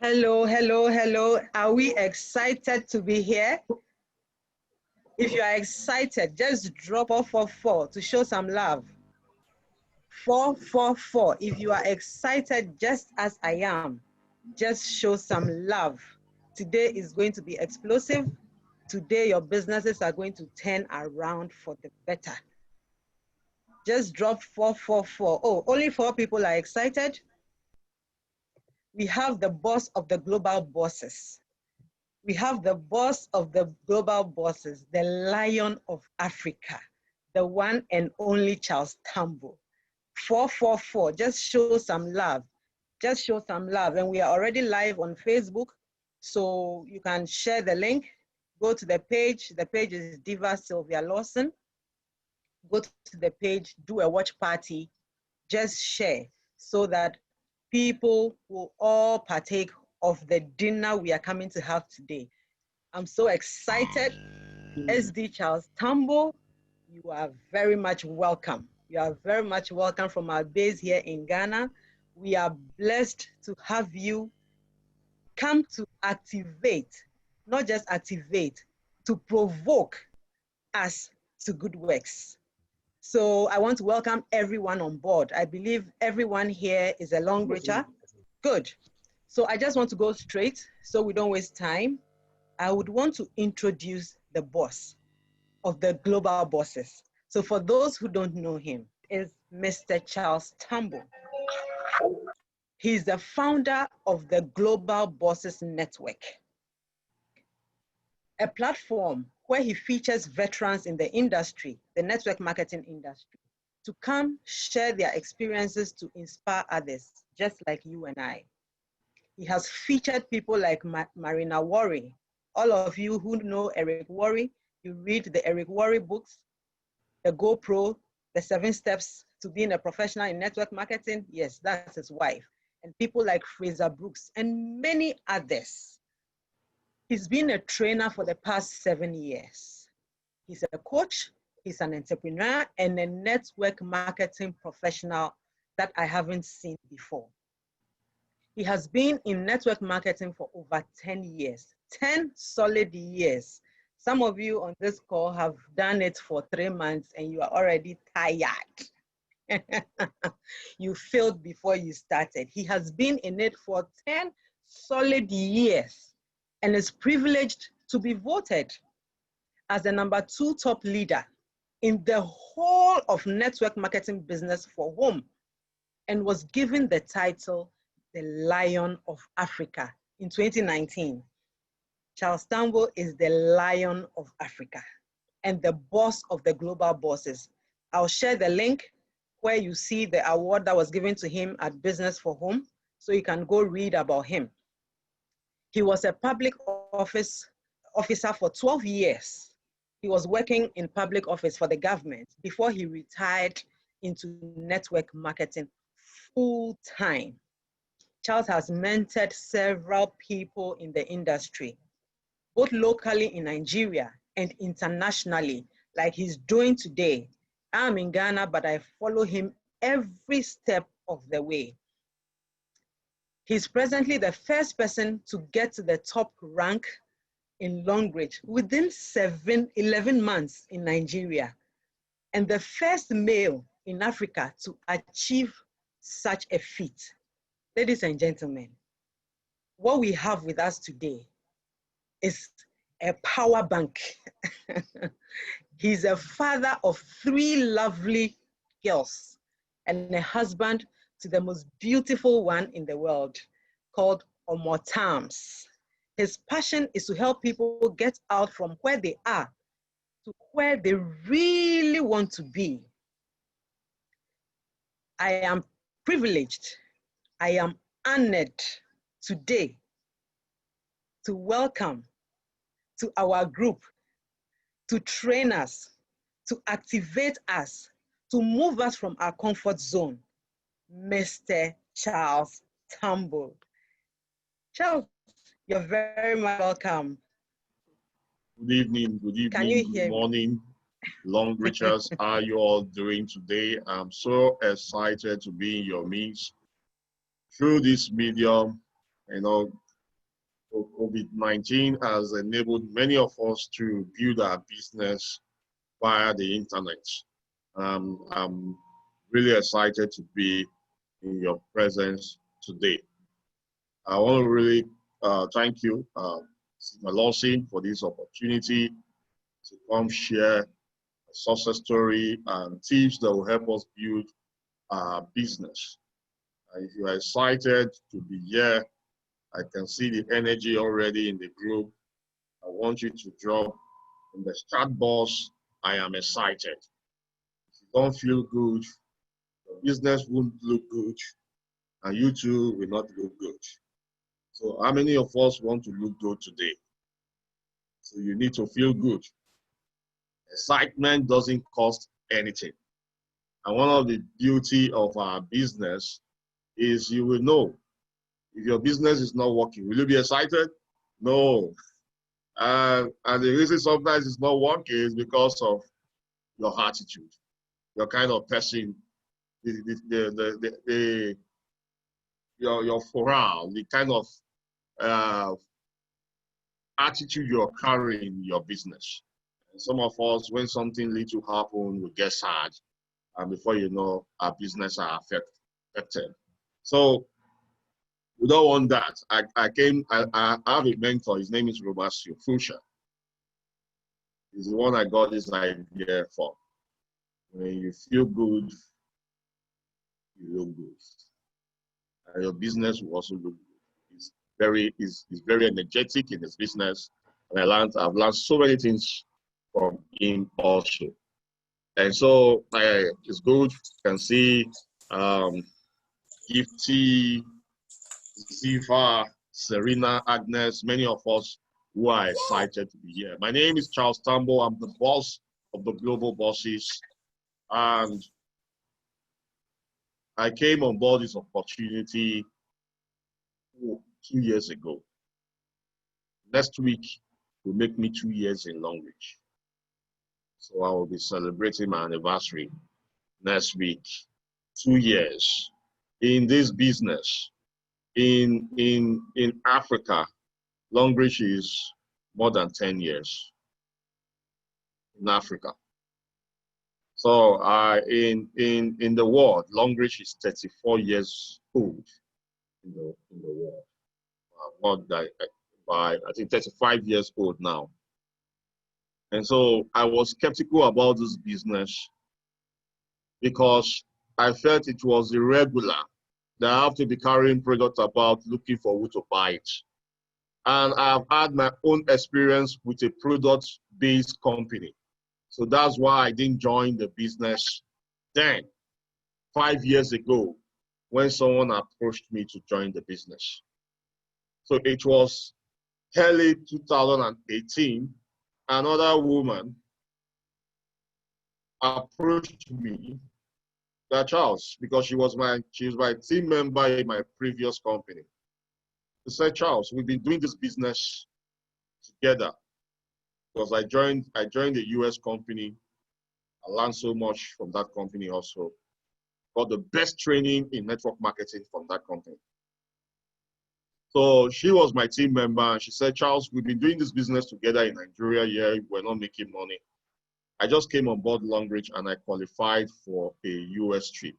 Hello, hello, hello. Are we excited to be here? If you are excited, just drop 444 to show some love. 444. If you are excited just as I am, just show some love. Today is going to be explosive. Today your businesses are going to turn around for the better. Just drop 444. Oh, only 4 people are excited. We have the boss of the global bosses. We have the boss of the global bosses, the Lion of Africa, the one and only Charles Tambou. 444, just show some love. Just show some love. And we are already live on Facebook, so you can share the link. Go to the page. The page is Diva Sylvia Lawson. Go to the page, do a watch party, just share so that people will all partake of the dinner we are coming to have today. I'm so excited. SD Charles Tambou, you are very much welcome. You are very much welcome from our base here in Ghana. We are blessed to have you come to activate, not just activate, to provoke us to good works. So I want to welcome everyone on board. I believe everyone here is a Longricher. Good. So I just want to go straight so we don't waste time. I would want to introduce the boss of the global bosses. So for those who don't know him, is Mr. Charles Tambou. He's the founder of the Global Bosses Network, a platform where he features veterans in the industry, the network marketing industry, to come share their experiences to inspire others, just like you and I. He has featured people like Marina Worry. All of you who know Eric Worry, you read the Eric Worry books, the GoPro, the 7 steps to being a professional in network marketing. Yes, that's his wife. And people like Fraser Brooks and many others. He's been a trainer for the past 7 years. He's a coach, he's an entrepreneur, and a network marketing professional that I haven't seen before. He has been in network marketing for over 10 years, 10 solid years. Some of you on this call have done it for 3 months and you are already tired. You failed before you started. He has been in it for 10 solid years and is privileged to be voted as the #2 top leader in the whole of network marketing business for whom, and was given the title the Lion of Africa in 2019. Charles Tambou is the Lion of Africa and the boss of the global bosses. I'll share the link where you see the award that was given to him at Business for Home, so you can go read about him. He was a public officer for 12 years. He was working in public office for the government before he retired into network marketing full time. Charles has mentored several people in the industry, both locally in Nigeria and internationally, like he's doing today. I'm in Ghana, but I follow him every step of the way. He's presently the first person to get to the top rank in Longrich within 11 months in Nigeria, and the first male in Africa to achieve such a feat. Ladies and gentlemen, what we have with us today is a power bank. He's a father of 3 lovely girls and a husband to the most beautiful one in the world called Omotams. His passion is to help people get out from where they are to where they really want to be. I am privileged, I am honored today to welcome to our group, to train us, to activate us, to move us from our comfort zone, Mr. Charles Tambou. Charles, you're very much welcome. Good evening, good morning, Longrichers. How are you all doing today? I'm so excited to be in your midst through this medium. So COVID-19 has enabled many of us to build our business via the internet. I'm really excited to be in your presence today. I want to really thank you, Lawson, for this opportunity to come share a success story and tips that will help us build our business. If you are excited to be here, I can see the energy already in the group. I want you to drop in the chat box, I am excited. If you don't feel good, your business won't look good, and you too will not look good. So how many of us want to look good today? So you need to feel good. Excitement doesn't cost anything. And one of the beauty of our business is you will know if your business is not working. Will you be excited? No. And the reason sometimes it's not working is because of your attitude, your kind of person, your morale, the kind of attitude you're carrying in your business. And some of us, when something little happens, we get sad, and before you know, our business are affected. So we don't want that. I have a mentor. His name is Roberto Fusha. He's the one I got this idea for. When you feel good, you look good. And your business will also look good. He's very energetic in his business. And I've learned so many things from him also. And so it's good. You can see Gifty, Ziva, Serena, Agnes, many of us who are excited to be here. My name is Charles Tambou. I'm the boss of the Global Bosses. And I came on board this opportunity 2 years ago. Next week will make me 2 years in Longrich. So I will be celebrating my anniversary next week. 2 years in this business. In Africa, Longrich is more than 10 years in Africa. So in the world, Longrich is 34 years old in the world. By I think 35 years old now. And so I was skeptical about this business because I felt it was irregular that I have to be carrying product about looking for who to buy it. And I've had my own experience with a product-based company. So that's why I didn't join the business then, 5 years ago, when someone approached me to join the business. So it was early 2018, another woman approached me, that Charles, because she was my team member in my previous company. She said, Charles, we've been doing this business together because I joined the US company. I learned so much from that company also. Got the best training in network marketing from that company. So she was my team member and she said, Charles, we've been doing this business together in Nigeria here. We're not making money. I just came on board Longrich and I qualified for a US trip.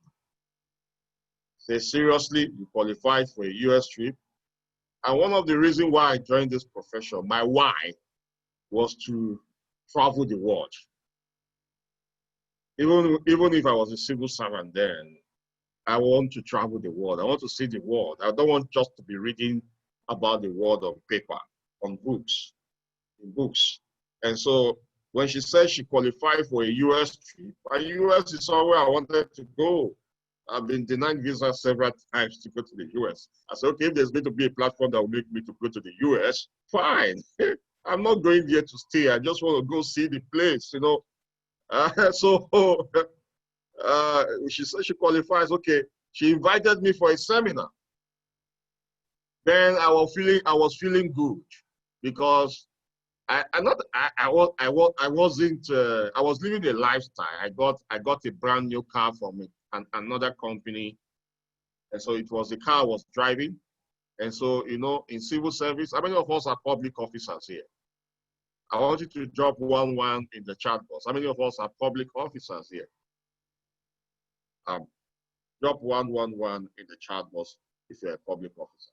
Say, seriously, you qualified for a US trip? And one of the reasons why I joined this profession, my why, was to travel the world. Even if I was a civil servant then, I want to travel the world. I want to see the world. I don't want just to be reading about the world on paper, on books, in books. And so when she said she qualified for a US trip, and US is somewhere I wanted to go. I've been denied visa several times to go to the US. I said, okay, if there's going to be a platform that will make me to go to the US, fine. I'm not going there to stay. I just want to go see the place, you know. She said she qualifies. Okay, she invited me for a seminar. Then I was feeling good because I was living a lifestyle. I got a brand new car from another company, and so it was the car I was driving. And so, you know, in civil service, how many of us are public officers here? I want you to drop 1-1 in the chat box. How many of us are public officers here? Drop 1-1-1 in the chat box if you're a public officer.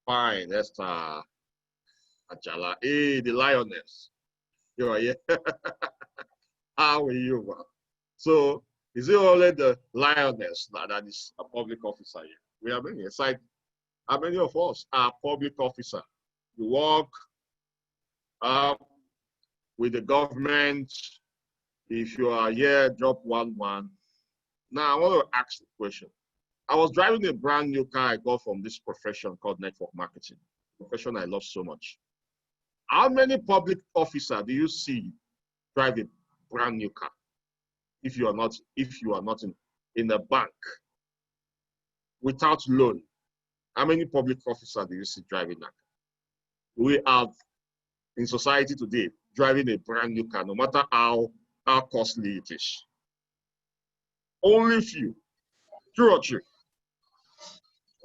Fine, Esther Ajala. Hey, the lioness. You are here. How are you, man? So, is it only the lioness that is a public officer here? We are many. It's like, how many of us are public officer? You work with the government. If you are here, drop 1-1. Now, I want to ask the question. I was driving a brand new car I got from this profession called network marketing, profession I love so much. How many public officers do you see drive a brand new car? If you are not in a bank without loan, how many public officers do you see driving that? We have in society today driving a brand new car, no matter how costly it is. Only few. True or true?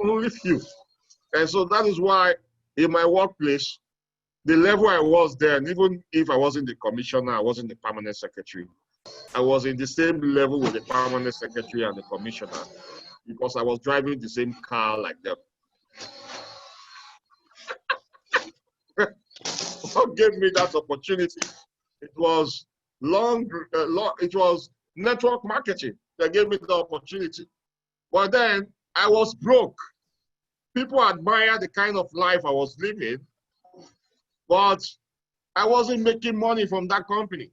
Only few. And so that is why in my workplace, the level I was then, even if I wasn't the commissioner, I wasn't the permanent secretary, I was in the same level with the permanent secretary and the commissioner because I was driving the same car like them. What gave me that opportunity? It was it was network marketing that gave me the opportunity. But then I was broke. People admire the kind of life I was living, but I wasn't making money from that company.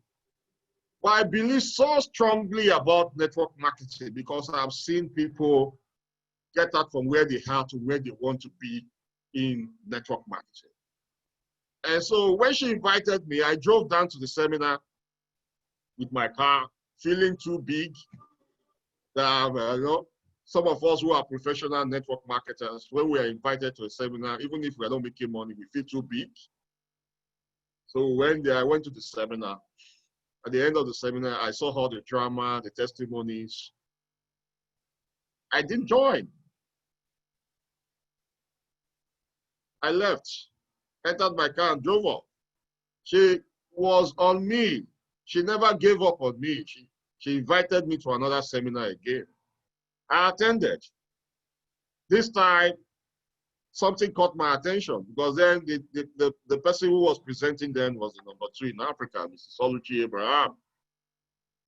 But I believe so strongly about network marketing because I've seen people get out from where they are to where they want to be in network marketing. And so when she invited me, I drove down to the seminar with my car, feeling too big. You know, some of us who are professional network marketers, when we are invited to a seminar, even if we are not making money, we feel too big. So when I went to the seminar, at the end of the seminar, I saw all the drama, the testimonies. I didn't join. I left, entered my car and drove off. She was on me. She never gave up on me. She invited me to another seminar again. I attended. This time, something caught my attention because then the person who was presenting then was the number 2 in Africa, Mrs. Oluchi Abraham.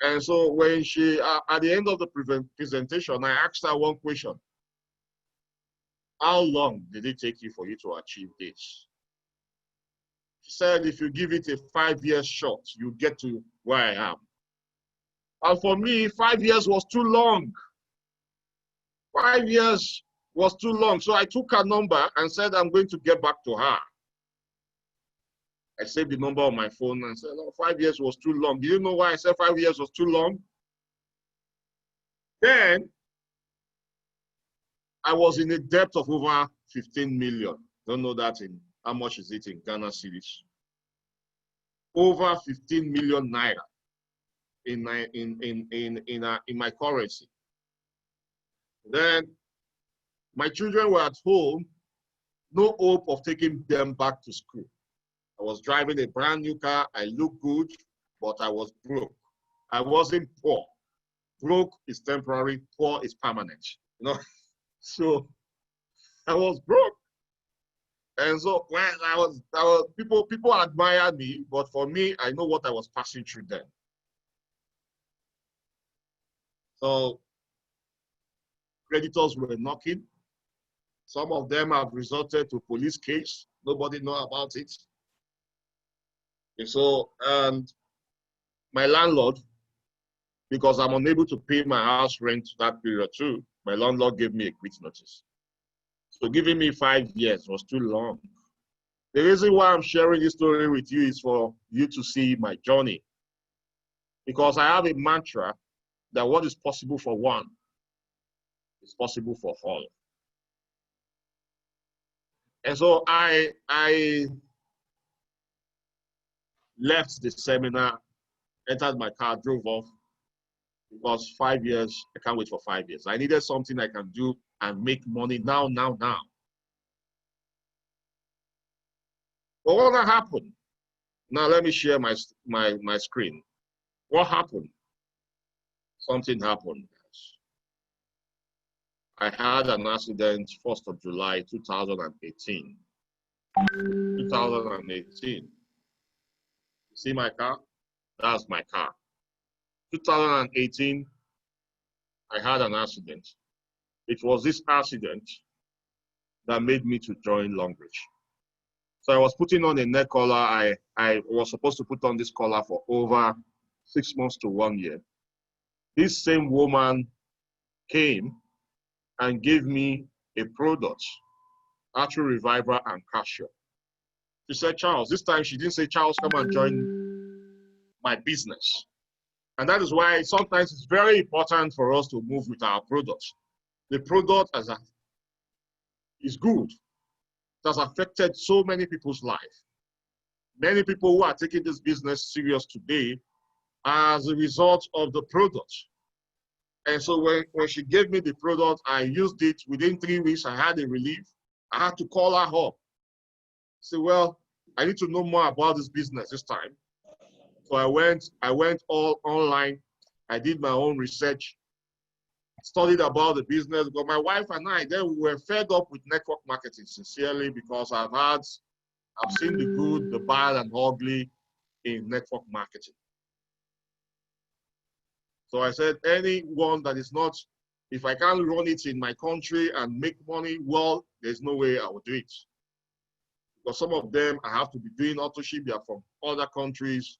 And so when she, at the end of the presentation, I asked her one question. How long did it take you for you to achieve this? She said, if you give it a 5-year shot, you get to where I am. And for me, 5 years was too long. 5 years was too long. So I took her number and said, I'm going to get back to her. I saved the number on my phone and said, oh, 5 years was too long. Do you know why I said 5 years was too long? Then I was in a debt of over 15 million. Don't know that in how much is it in Ghana cedis? Over 15 million naira in my currency. Then my children were at home, no hope of taking them back to school. I was driving a brand new car. I looked good, but I was broke. I wasn't poor. Broke is temporary, poor is permanent. You know, so I was broke. And so when I was people admired me, but for me, I know what I was passing through then. So creditors were knocking. Some of them have resorted to police case. Nobody know about it. And so, my landlord, because I'm unable to pay my house rent that period too, my landlord gave me a quit notice. So giving me 5 years was too long. The reason why I'm sharing this story with you is for you to see my journey. Because I have a mantra that what is possible for one is possible for all. And so I left the seminar, entered my car, drove off, because 5 years, I can't wait for 5 years. I needed something I can do and make money now. But what happened? Now let me share my screen. What happened? Something happened. I had an accident 1st of July 2018. 2018. See my car? That's my car. 2018, I had an accident. It was this accident that made me to join Longrich. So I was putting on a neck collar. I was supposed to put on this collar for over 6 months to 1 year. This same woman came and gave me a product, Artery Reviver and Cassia. She said, Charles, this time she didn't say, Charles, come and join my business. And that is why sometimes it's very important for us to move with our products. The product is good. It has affected so many people's lives. Many people who are taking this business serious today as a result of the product. And so when she gave me the product, I used it. Within 3 weeks, I had a relief. I had to call her up. Say, well, I need to know more about this business this time. So I went all online. I did my own research, studied about the business. But my wife and I, then we were fed up with network marketing, sincerely, because I've seen the good, the bad, and ugly in network marketing. So I said, anyone that is not, if I can't run it in my country and make money, well, there's no way I will do it. Because some of them, I have to be doing authorship, they are from other countries.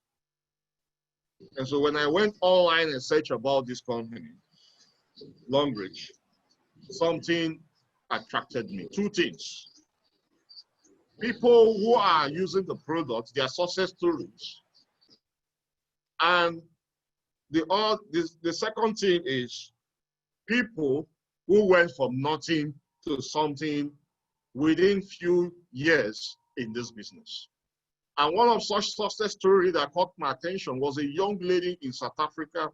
And so when I went online and searched about this company, Longrich, something attracted me. 2 things. People who are using the product, their success stories. And the second thing is people who went from nothing to something within few years in this business. And one of such success stories that caught my attention was a young lady in South Africa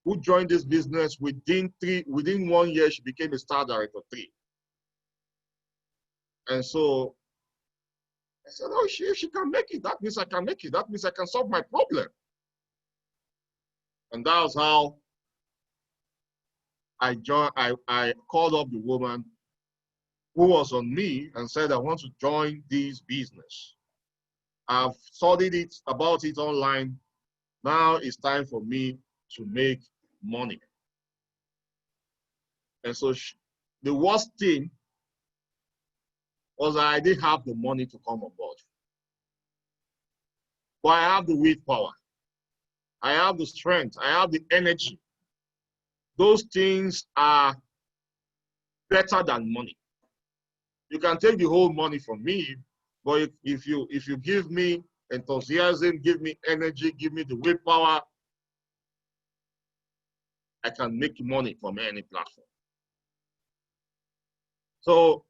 who joined this business within 1 year. She became a star director 3. And so I said, oh, she can make it. That means I can make it. That means I can solve my problem. And that was how I called up the woman who was on me and said, I want to join this business. I've studied about it online. Now it's time for me to make money. And so the worst thing was that I didn't have the money to come on board. But I have the willpower. I have the strength. I have the energy. Those things are better than money. You can take the whole money from me, but if you give me enthusiasm, give me energy, give me the willpower, I can make money from any platform. So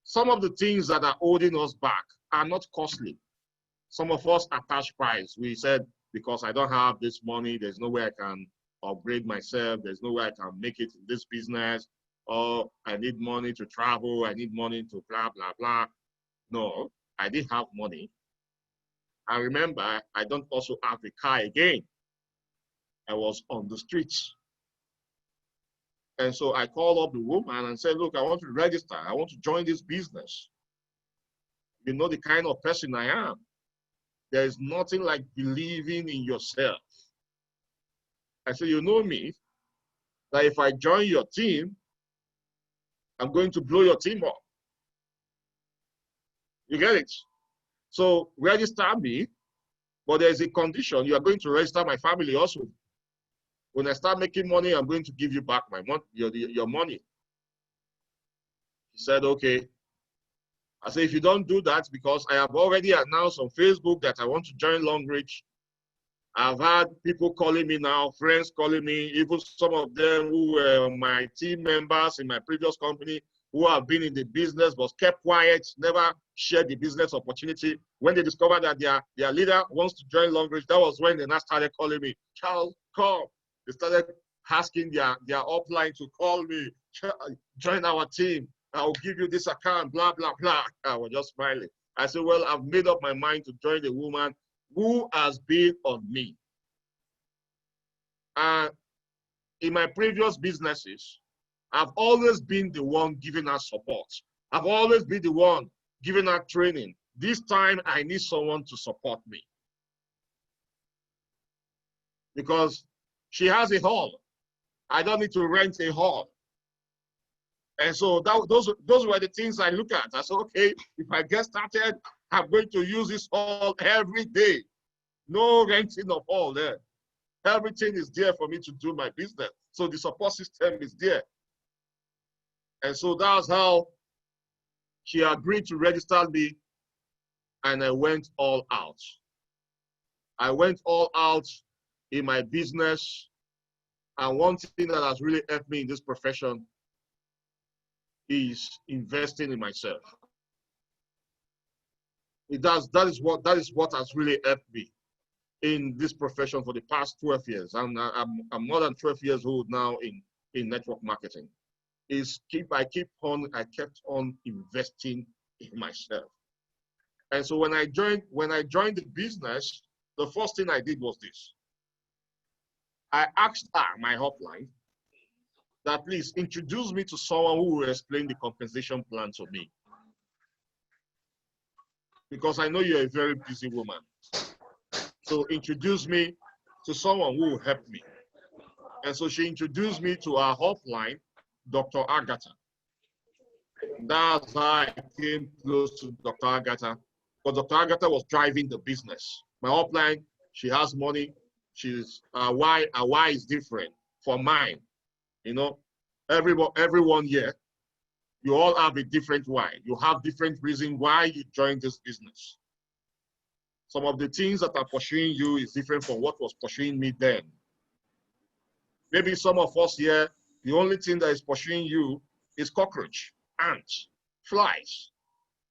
some of the things that are holding us back are not costly. Some of us attach price. We said, because I don't have this money, there's no way I can upgrade myself. There's no way I can make it in this business. Or I need money to travel. I need money to blah, blah, blah. No, I didn't have money. I remember I don't also have a car again. I was on the streets. And so I called up the woman and said, look, I want to register. I want to join this business. You know the kind of person I am. There is nothing like believing in yourself. I said, you know me, that if I join your team, I'm going to blow your team up. You get it? So register me, but there's a condition. You are going to register my family also. When I start making money, I'm going to give you back my your money. He said, okay. I said, if you don't do that, because I have already announced on Facebook that I want to join Longrich. I've had people calling me now, friends calling me, even some of them who were my team members in my previous company who have been in the business but kept quiet, never shared the business opportunity. When they discovered that their leader wants to join Longrich, that was when they now started calling me, Charles, come. They started asking their upline to call me, join our team. I will give you this account, blah, blah, blah. I was just smiling. I said, well, I've made up my mind to join a woman who has been on me. And in my previous businesses, I've always been the one giving her support. I've always been the one giving her training. This time, I need someone to support me. Because she has a hall. I don't need to rent a hall. And so those were the things I look at. I said, okay, if I get started, I'm going to use this hall every day. No renting of hall there. Everything is there for me to do my business. So the support system is there. And so that's how she agreed to register me, and I went all out. I went all out in my business. And one thing that has really helped me in this profession is investing in myself. That is what has really helped me in this profession for the past 12 years. I'm more than 12 years old now in network marketing. I kept on investing in myself. And so when I joined the business, the first thing I did was this. I asked her, my hotline, that please introduce me to someone who will explain the compensation plan to me. Because I know you're a very busy woman. So introduce me to someone who will help me. And so she introduced me to our hotline, Dr. Agatha. That's how I came close to Dr. Agatha. But Dr. Agatha was driving the business. My hotline, she has money. She's why is different from mine. You know, every 1 year, you all have a different why. You have different reasons why you joined this business. Some of the things that are pursuing you is different from what was pursuing me then. Maybe some of us here, the only thing that is pursuing you is cockroach, ants, flies.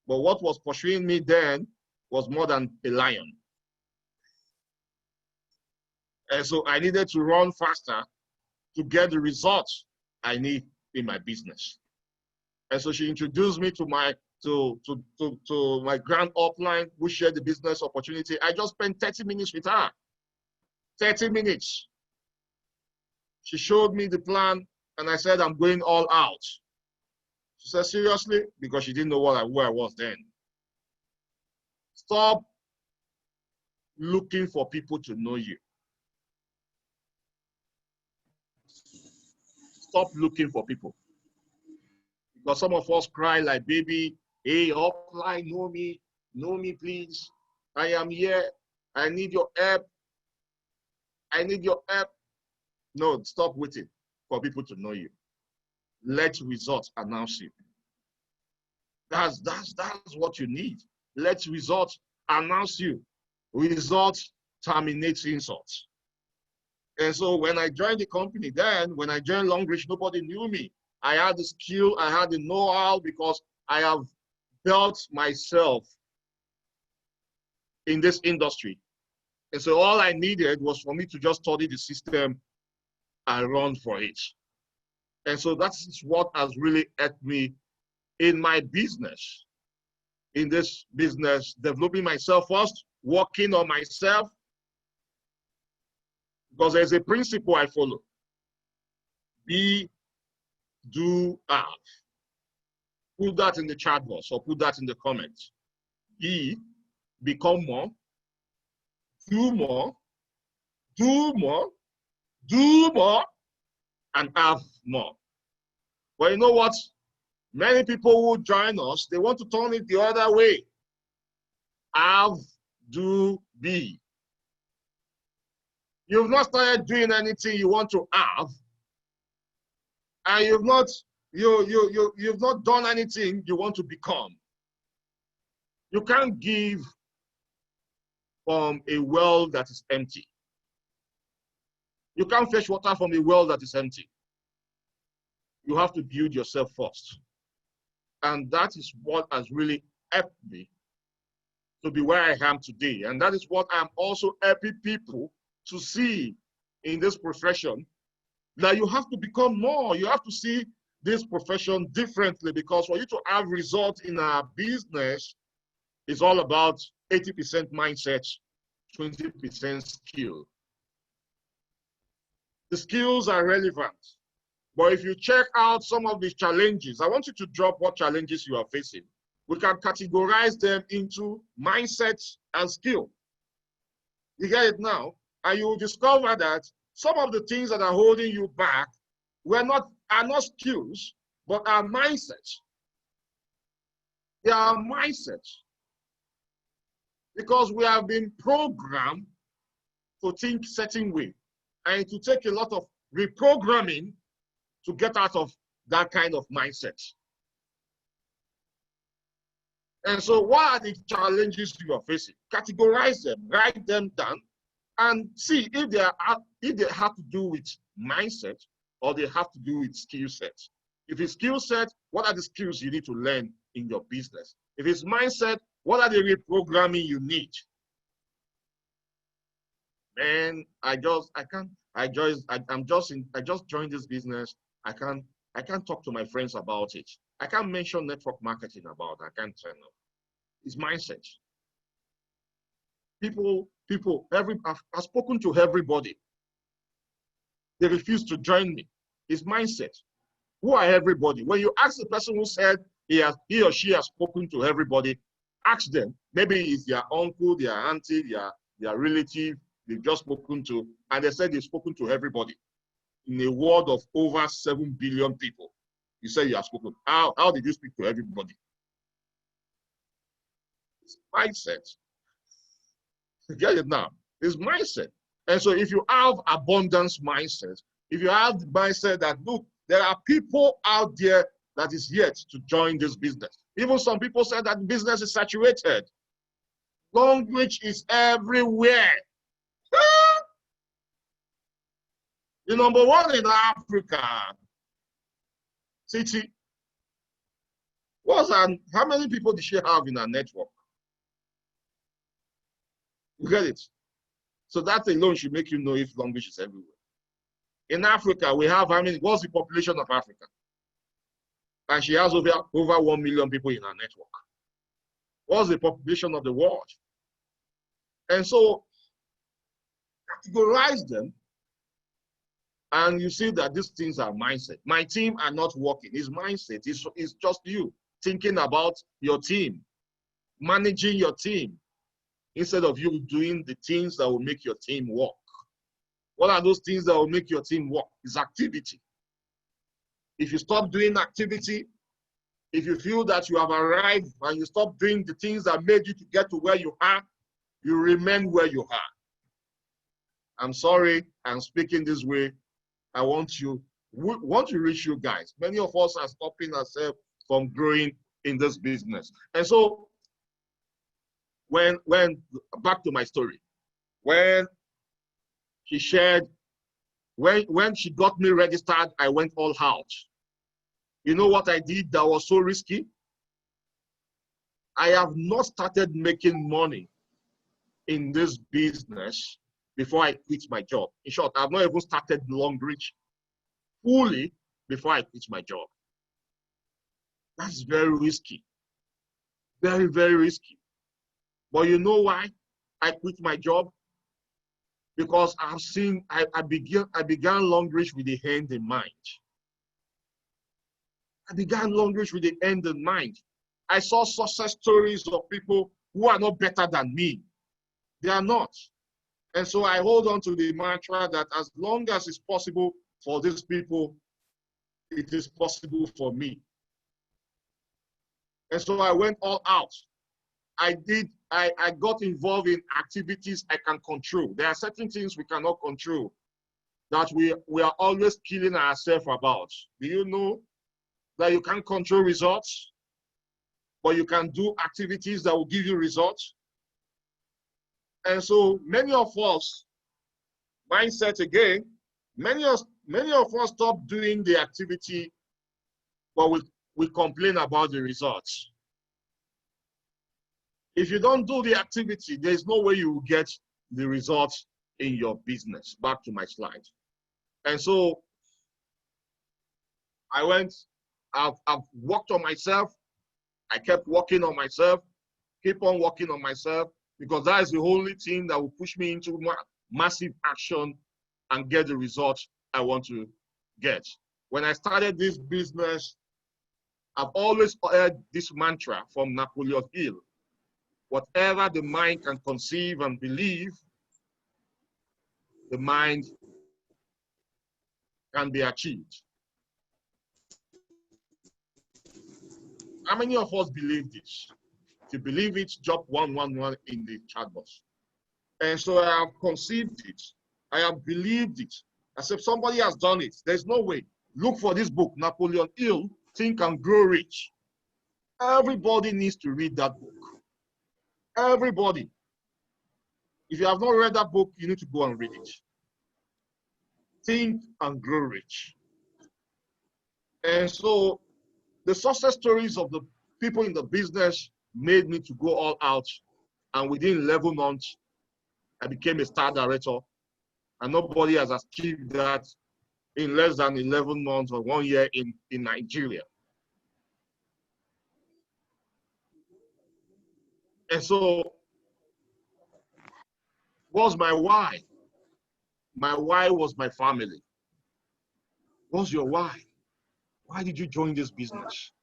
But what was pursuing me then was more than a lion. And so I needed to run faster to get the results I need in my business. And so she introduced me to my grand upline who shared the business opportunity. I just spent 30 minutes with her. 30 minutes. She showed me the plan, and I said, I'm going all out. She said, seriously? Because she didn't know where I was then. Stop looking for people to know you. Stop looking for people. Because some of us cry like, baby, hey, upline, know me, please. I am here. I need your help. I need your help. No, stop waiting for people to know you. Let results announce you. That's what you need. Let results announce you. Results terminate insults. And so when I joined the company then, when I joined Longrich, nobody knew me. I had the skill, I had the know-how because I have built myself in this industry. And so all I needed was for me to just study the system and run for it. And so that's what has really helped me in my business, in this business, developing myself first, working on myself, because there's a principle I follow. Be, do, have. Put that in the chat box or put that in the comments. Be, become more, do more, do more, do more, and have more. But you know what? Many people who join us, they want to turn it the other way. Have, do, be. You've not started doing anything you want to have, and you've not done anything you want to become. You can't give from a well that is empty. You can't fetch water from a well that is empty. You have to build yourself first. And that is what has really helped me to be where I am today. And that is what I'm also helping people to see in this profession, that you have to become more. You have to see this profession differently, because for you to have results in our business, It's all about 80% mindset, 20% skill. The skills are relevant, but if you check out some of these challenges, I want you to drop what challenges you are facing. We can categorize them into mindset and skill. You get it now? And you will discover that some of the things that are holding you back are not skills, but are mindsets. They are mindsets. Because we have been programmed to think certain way. And it will take a lot of reprogramming to get out of that kind of mindset. And so what are the challenges you are facing? Categorize them, write them down, and see if they have to do with mindset or they have to do with skill sets. If it's skill set, what are the skills you need to learn in your business? If it's mindset, what are the reprogramming you need? Man, I just joined this business. I can't talk to my friends about it. I can't mention network marketing about it. I can't tell them. It's mindset. I've spoken to everybody. They refuse to join me. It's mindset. Who are everybody? When you ask the person who said he or she has spoken to everybody, ask them. Maybe it's their uncle, their auntie, their relative they've just spoken to, and they said they've spoken to everybody. In a world of over 7 billion people, you say you have spoken. How did you speak to everybody? It's mindset. You get it now? It's mindset. And so if you have abundance mindset, if you have the mindset that, look, there are people out there that is yet to join this business. Even some people said that business is saturated. Longrich is everywhere. The number one in Africa. City. How many people did she have in her network? You get it? So that alone should make you know if Longrich is everywhere. In Africa, we have how many? What's the population of Africa? And she has over 1 million people in her network. What's the population of the world? And so, categorize them, and you see that these things are mindset. My team are not working. It's mindset. It's just you thinking about your team, managing your team, instead of you doing the things that will make your team work. What are those things that will make your team work? It's activity. If you stop doing activity, if you feel that you have arrived and you stop doing the things that made you to get to where you are, you remain where you are. I'm sorry, I'm speaking this way. I want to reach you guys. Many of us are stopping ourselves from growing in this business. And so, when back to my story, when she shared, when she got me registered, I went all out. You know what I did that was so risky? I have not started making money in this business before I quit my job. In short, I've not even started Longrich fully before I quit my job. That's very risky. Very, very risky. But you know why I quit my job? Because I began Longrich with the end in mind. I began Longrich with the end in mind. I saw success stories of people who are not better than me. They are not. And so I hold on to the mantra that as long as it's possible for these people, it is possible for me. And so I went all out. I got involved in activities I can control. There are certain things we cannot control that we are always killing ourselves about. Do you know that you can't control results, but you can do activities that will give you results? And so many of us, mindset again, many of us stop doing the activity, but we complain about the results. If you don't do the activity, there's no way you will get the results in your business. Back to my slide. And so I've worked on myself. I kept working on myself. keep on working on myself, because that is the only thing that will push me into massive action and get the results I want to get. When I started this business, I've always heard this mantra from Napoleon Hill: whatever the mind can conceive and believe, the mind can be achieved. How many of us believe this? If you believe it, drop 111 in the chat box. And so I have conceived it. I have believed it. As if somebody has done it. There's no way. Look for this book, Napoleon Hill, Think and Grow Rich. Everybody needs to read that book. Everybody. If you have not read that book, you need to go and read it. Think and Grow Rich. And so the success stories of the people in the business made me to go all out. And within 11 months, I became a star director. And nobody has achieved that in less than 11 months or 1 year in Nigeria. And so, what's my why? My why was my family. What's your why? Why did you join this business?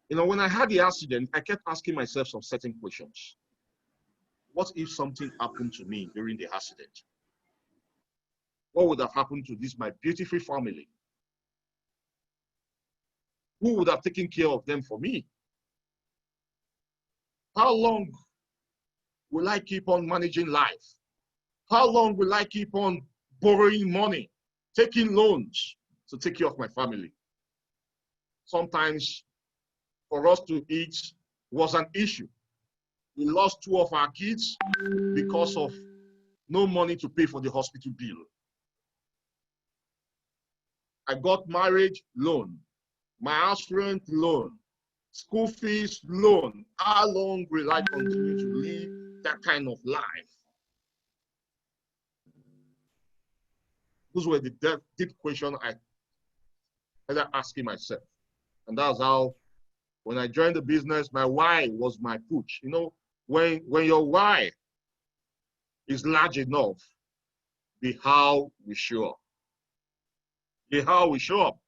You know, when I had the accident, I kept asking myself some certain questions. What if something happened to me during the accident? What would have happened to this, my beautiful family? Who would have taken care of them for me? How long will I keep on managing life? How long will I keep on borrowing money, taking loans to take care of my family? Sometimes for us to eat was an issue. We lost 2 of our kids because of no money to pay for the hospital bill. I got married, loan. My house rent, loan. School fees, loan. How long will I continue to live that kind of life? Those were the deep questions I started asking myself. And that's how, when I joined the business, my why was my push. You know, when your why is large enough, the how will show up. The how will show up.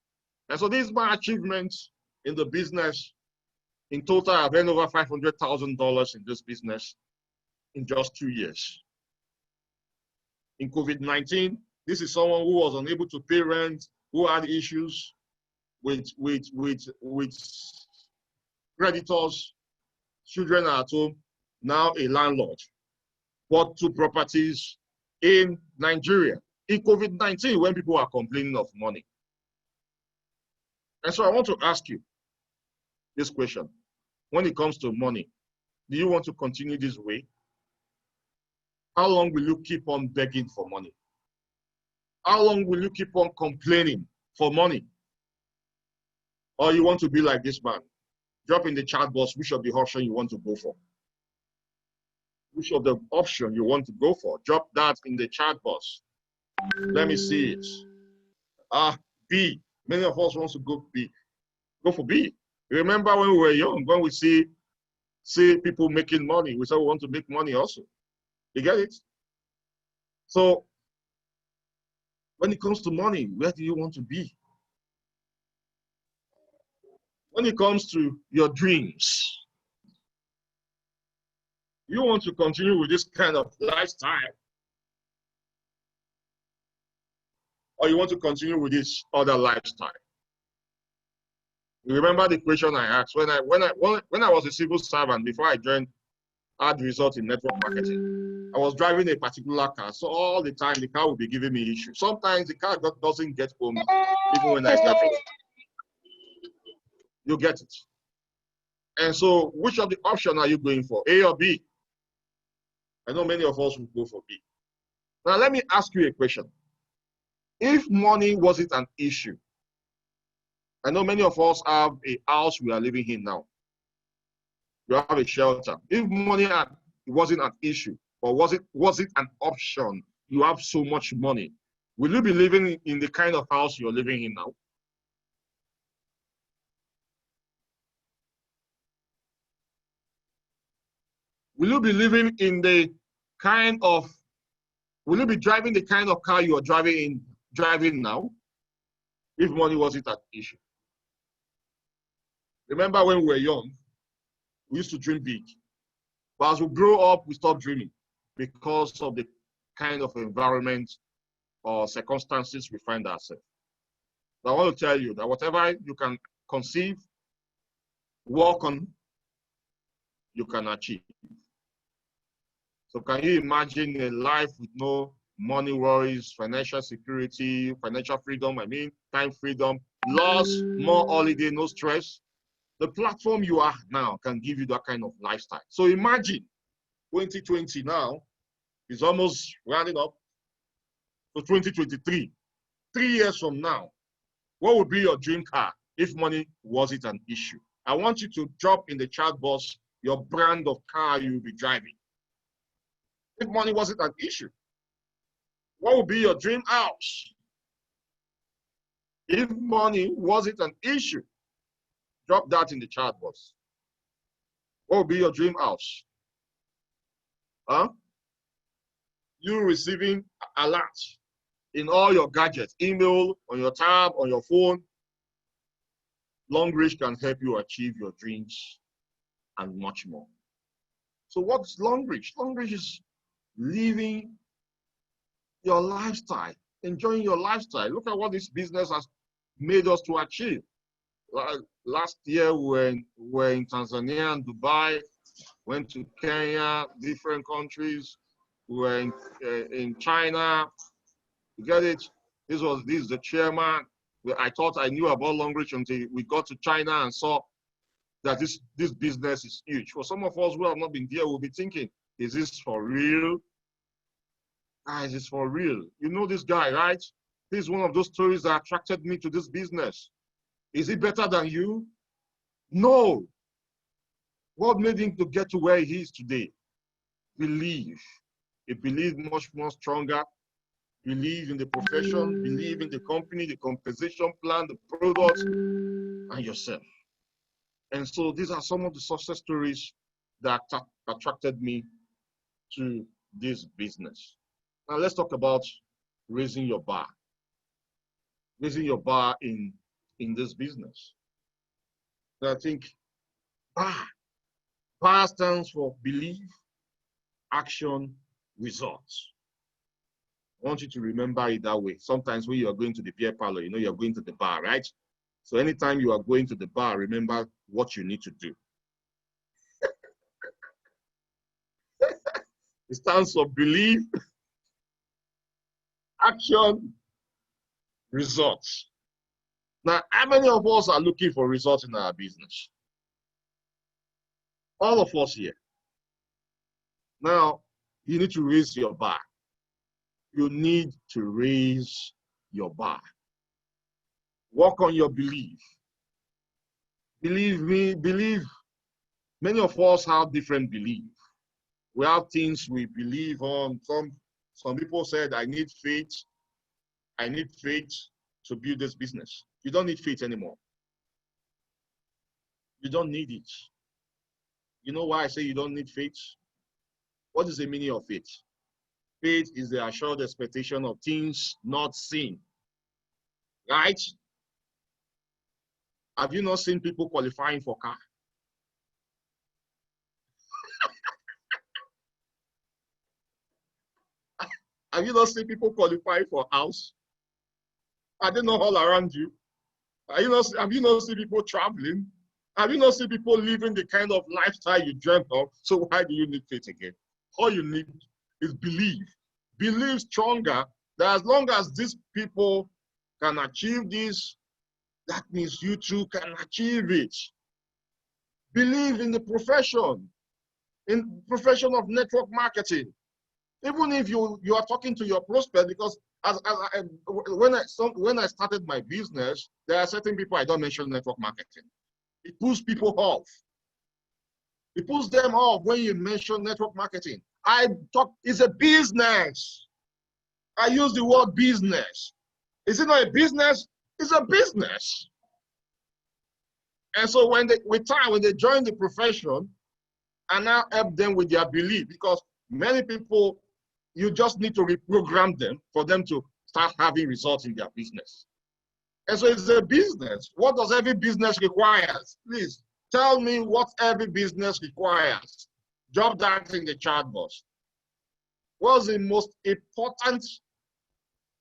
And so this is my achievements in the business. In total, I've earned over $500,000 in this business in just 2 years. In COVID-19, this is someone who was unable to pay rent, who had issues with creditors, children are at home, now a landlord. Bought 2 properties in Nigeria in COVID-19 when people are complaining of money. And so I want to ask you this question. When it comes to money, do you want to continue this way? How long will you keep on begging for money? How long will you keep on complaining for money? Or you want to be like this man? Drop in the chat box which of the option you want to go for. Which of the option you want to go for? Drop that in the chat box. Let me see it. B. Many of us want to go B. Go for B. Remember when we were young, when we see people making money, we say we want to make money also. You get it? So when it comes to money, where do you want to be? When it comes to your dreams, you want to continue with this kind of lifestyle, or you want to continue with this other lifestyle? You remember the question I asked when I was a civil servant before I joined Hard Result in network marketing. I was driving a particular car, so all the time the car would be giving me issues. Sometimes the car doesn't get home even when I start it. You get it. And so which of the options are you going for, A or B? I know many of us will go for B. Now let me ask you a question. If money wasn't an issue, I know many of us have a house we are living in now. You have a shelter. If money wasn't an issue, or was it an option, you have so much money, will you be living in the kind of house you're living in now? Will you be living in the kind of, will you be driving the kind of car you are driving now if money wasn't an issue? Remember when we were young, we used to dream big. But as we grow up, we stop dreaming because of the kind of environment or circumstances we find ourselves. So I want to tell you that whatever you can conceive, work on, you can achieve. So can you imagine a life with no money worries, financial security, financial freedom, time freedom, loss, more holiday, no stress? The platform you are now can give you that kind of lifestyle. So imagine 2020 now is almost rounding up to 2023. 3 years from now, what would be your dream car if money wasn't an issue? I want you to drop in the chat box your brand of car you'll be driving. If money wasn't an issue, what would be your dream house? If money wasn't an issue, drop that in the chat box. What would be your dream house? Huh? You receiving alerts in all your gadgets, email, on your tab, on your phone. Longrich can help you achieve your dreams and much more. So what's Longrich? Longrich is living your lifestyle, enjoying your lifestyle. Look at what this business has made us to achieve. Last year, we were in Tanzania and Dubai, went to Kenya, different countries. We were in China. You get it? This is the chairman. I thought I knew about Longrich until we got to China and saw that this business is huge. For some of us who have not been there, we'll be thinking, is this for real? Guys, it's for real. You know this guy, right? This is one of those stories that attracted me to this business. Is he better than you? No. What made him to get to where he is today? Believe. He believed much more stronger. Believe in the profession, believe in the company, the compensation plan, the products, and yourself. And so these are some of the success stories that attracted me to this business. Now let's talk about raising your bar. Raising your bar in this business. So I think bar stands for belief, action, results. I want you to remember it that way. Sometimes when you are going to the beer parlor, you know you're going to the bar, right? So anytime you are going to the bar, remember what you need to do. It stands for belief, action, results. Now, how many of us are looking for results in our business? All of us here. Now, you need to raise your bar. You need to raise your bar. Work on your belief. Believe me, many of us have different beliefs. We have things we believe on. Some people said, I need faith. I need faith to build this business. You don't need faith anymore. You don't need it. You know why I say you don't need faith? What is the meaning of faith? Faith is the assured expectation of things not seen. Right? Have you not seen people qualifying for car? Have you not seen people qualifying for house? Are they not all around you? Have you not seen people traveling? Have you not seen people living the kind of lifestyle you dreamt of? So why do you need faith again? All you need is belief. Believe stronger that as long as these people can achieve this, that means you too can achieve it. Believe in the profession of network marketing. Even if you are talking to your prospect, because when I started my business, there are certain people I don't mention network marketing. It puts people off. It puts them off when you mention network marketing. It's a business. I use the word business. Is it not a business? It's a business. And so when they join the profession, and now help them with their belief, because many people, you just need to reprogram them for them to start having results in their business. And so it's a business. What does every business requires? Please tell me what every business requires. Drop that in the chat box. What's the most important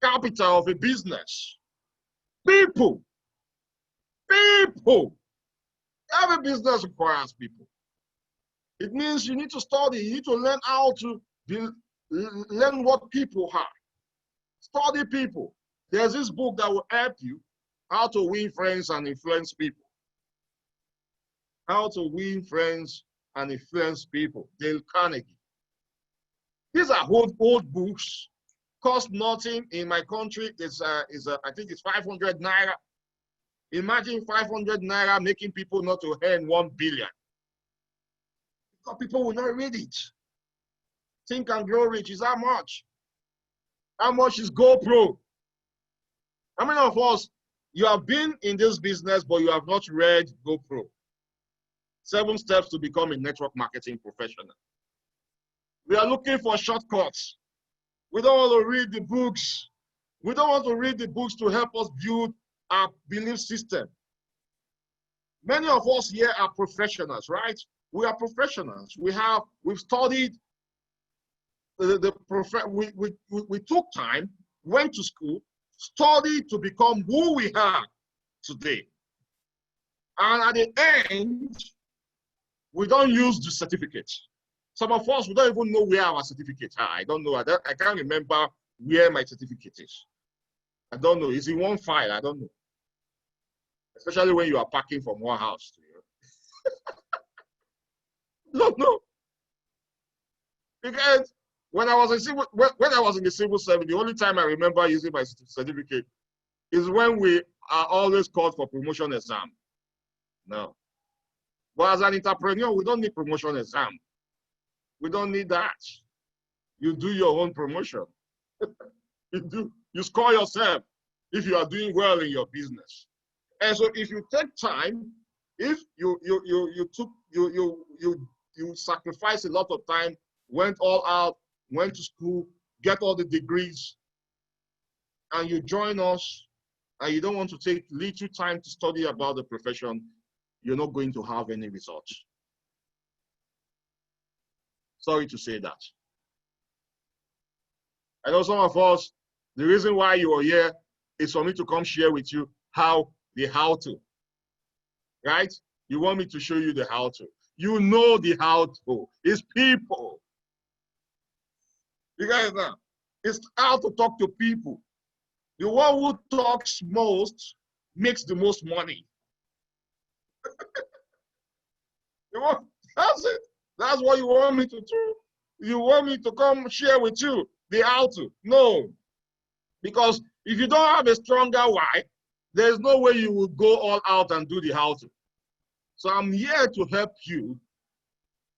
capital of a business? People. People. Every business requires people. It means you need to study. You need to learn how to learn what people are. Study people. There's this book that will help you how to win friends and influence people. How to win friends and influence people. Dale Carnegie. These are old books. Cost nothing in my country. I think it's 500 naira. Imagine 500 naira making people not to earn 1 billion. Because people will not read it. Think and Grow Rich is how much? How much is GoPro? How many of us, you have been in this business, but you have not read GoPro? 7 steps to become a network marketing professional. We are looking for shortcuts. We don't want to read the books. We don't want to read the books to help us build our belief system. Many of us here are professionals, right? We are professionals. We've studied we took time, went to school, studied to become who we are today. And at the end, we don't use the certificate. Some of us, we don't even know where our certificates are. I don't know. I can't remember where my certificate is. I don't know. It's in one file. I don't know. Especially when you are packing from one house to the other. No. Because when I was in the civil service, the only time I remember using my certificate is when we are always called for promotion exam. No. But as an entrepreneur, we don't need promotion exam. We don't need that. You do your own promotion. You score yourself if you are doing well in your business. And so if you take time, if you sacrifice a lot of time, went all out, went to school, get all the degrees, and you join us, and you don't want to take little time to study about the profession, you're not going to have any results. Sorry to say that. I know some of us, the reason why you are here is for me to come share with you how to, right? You want me to show you the how to. You know the how to. It's people. You guys know? It's how to talk to people. The one who talks most makes the most money. That's it. That's what you want me to do. You want me to come share with you the how to. No. Because if you don't have a stronger why, there's no way you will go all out and do the how to. So I'm here to help you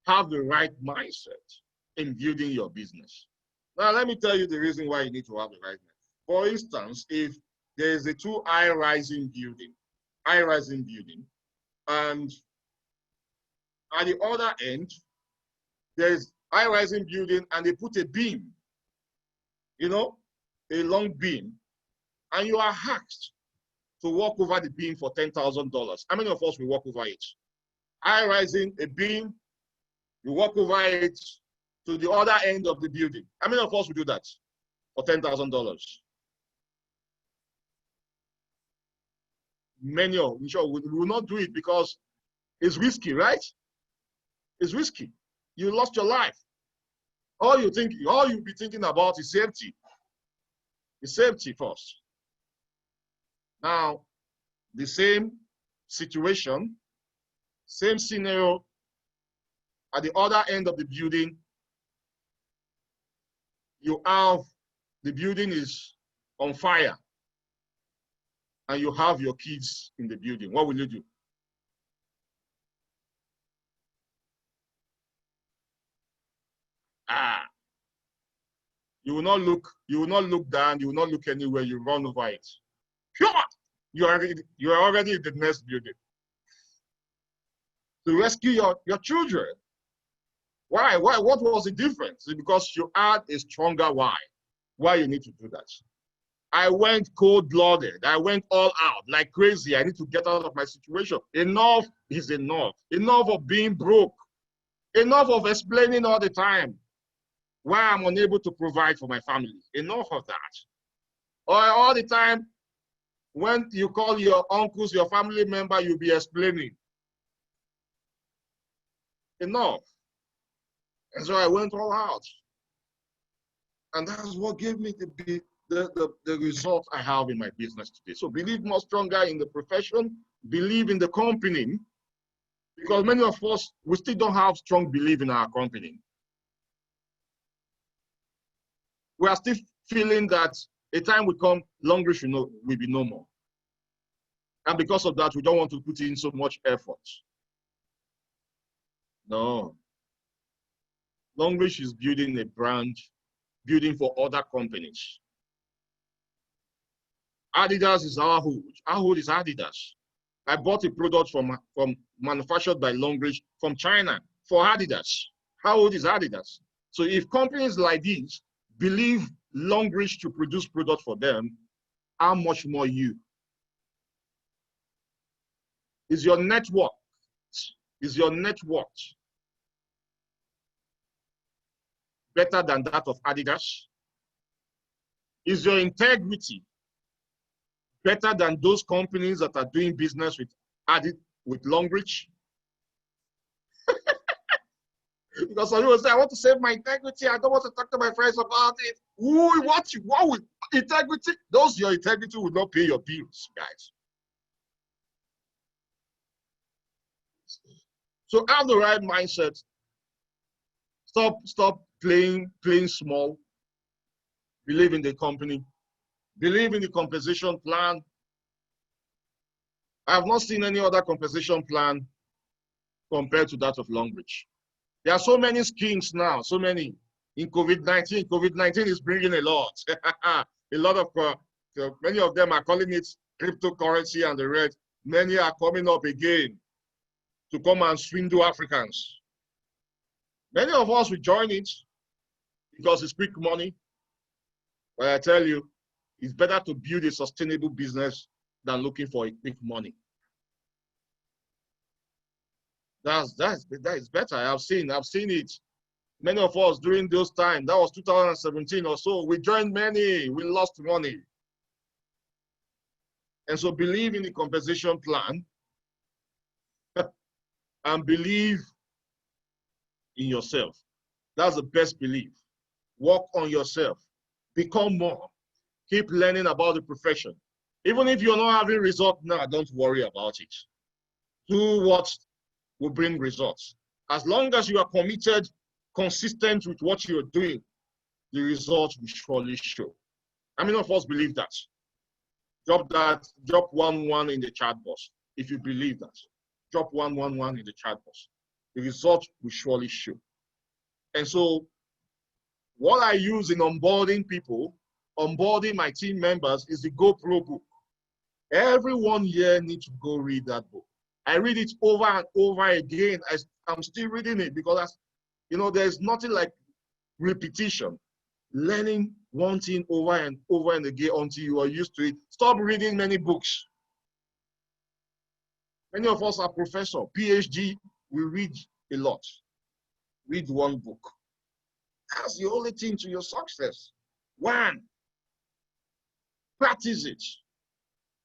have the right mindset in building your business. Now, let me tell you the reason why you need to have the right mindset. For instance, if there is a high-rising building, and at the other end, there's high-rising building, and they put a beam, a long beam, and you are asked to walk over the beam for $10,000. How many of us will walk over it? High-rising, a beam, you walk over it to the other end of the building. How many of us will do that for $10,000? Many of us will not do it because it's risky, right? It's risky. You lost your life. All you'll be thinking about is safety. It's safety first. Now, the same situation, same scenario, at the other end of the building, the building is on fire, and you have your kids in the building. What will you do? You will not look down, you will not look anywhere, you run over it. You are already in the next building. To rescue your children. Why? What was the difference? It's because you had a stronger why. Why you need to do that? I went cold-blooded. I went all out like crazy. I need to get out of my situation. Enough is enough. Enough of being broke. Enough of explaining all the time why I'm unable to provide for my family. Enough of that. Or all the time, when you call your uncles, your family member, you'll be explaining. Enough. And so I went all out. And that's what gave me the result I have in my business today. So believe more stronger in the profession, believe in the company, because many of us, we still don't have strong belief in our company. We are still feeling that a time will come, Longrich will be no more. And because of that, we don't want to put in so much effort. No. Longrich is building a brand, building for other companies. Adidas is our hood. Our hood is Adidas. I bought a product from manufactured by Longrich from China for Adidas. How old is Adidas? So if companies like these believe Longrich to produce product for them, how much more you? Is your network better than that of Adidas? Is your integrity better than those companies that are doing business with Longrich? Because some people say, I want to save my integrity. I don't want to talk to my friends about it. What with integrity? Your integrity will not pay your bills, guys. So have the right mindset. Stop playing small. Believe in the company. Believe in the compensation plan. I have not seen any other compensation plan compared to that of Longrich. There are so many schemes now, so many. In COVID-19, COVID-19 is bringing a lot. A lot of, many of them are calling it cryptocurrency and the rest. Many are coming up again to come and swindle Africans. Many of us will join it because it's quick money. But I tell you, it's better to build a sustainable business than looking for a quick money. That is better. I've seen it. Many of us during those times, that was 2017 or so, we joined many, we lost money. And so believe in the compensation plan and believe in yourself. That's the best belief. Work on yourself. Become more. Keep learning about the profession. Even if you're not having results now, don't worry about it. Do what will bring results. As long as you are committed, consistent with what you're doing, the results will surely show. How many of us believe that? Drop 1-1 in the chat box if you believe that. Drop 1-1-1 in the chat box. The results will surely show. And so what I use in onboarding people, onboarding my team members, is the GoPro book. Every 1 year needs to go read that book. I read it over and over again. I'm still reading it because, there's nothing like repetition. Learning one thing over and over and again until you are used to it. Stop reading many books. Many of us are professors, PhD, we read a lot. Read one book. That's the only thing to your success. One, practice it.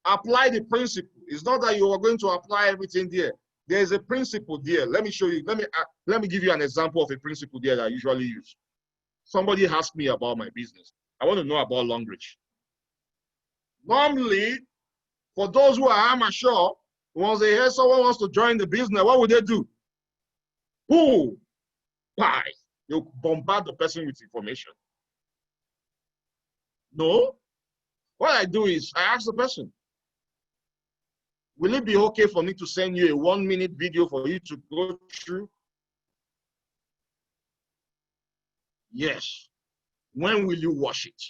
Apply the principle. It's not that you are going to apply everything there. There's a principle there. Let me show you. Let me give you an example of a principle there that I usually use. Somebody asked me about my business. I want to know about Longrich. Normally, for those who are amateur, once they hear someone wants to join the business, what would they do? Who? Buy. They'll bombard the person with information. No. What I do is I ask the person, will it be okay for me to send you a 1-minute video for you to go through? Yes. When will you watch it?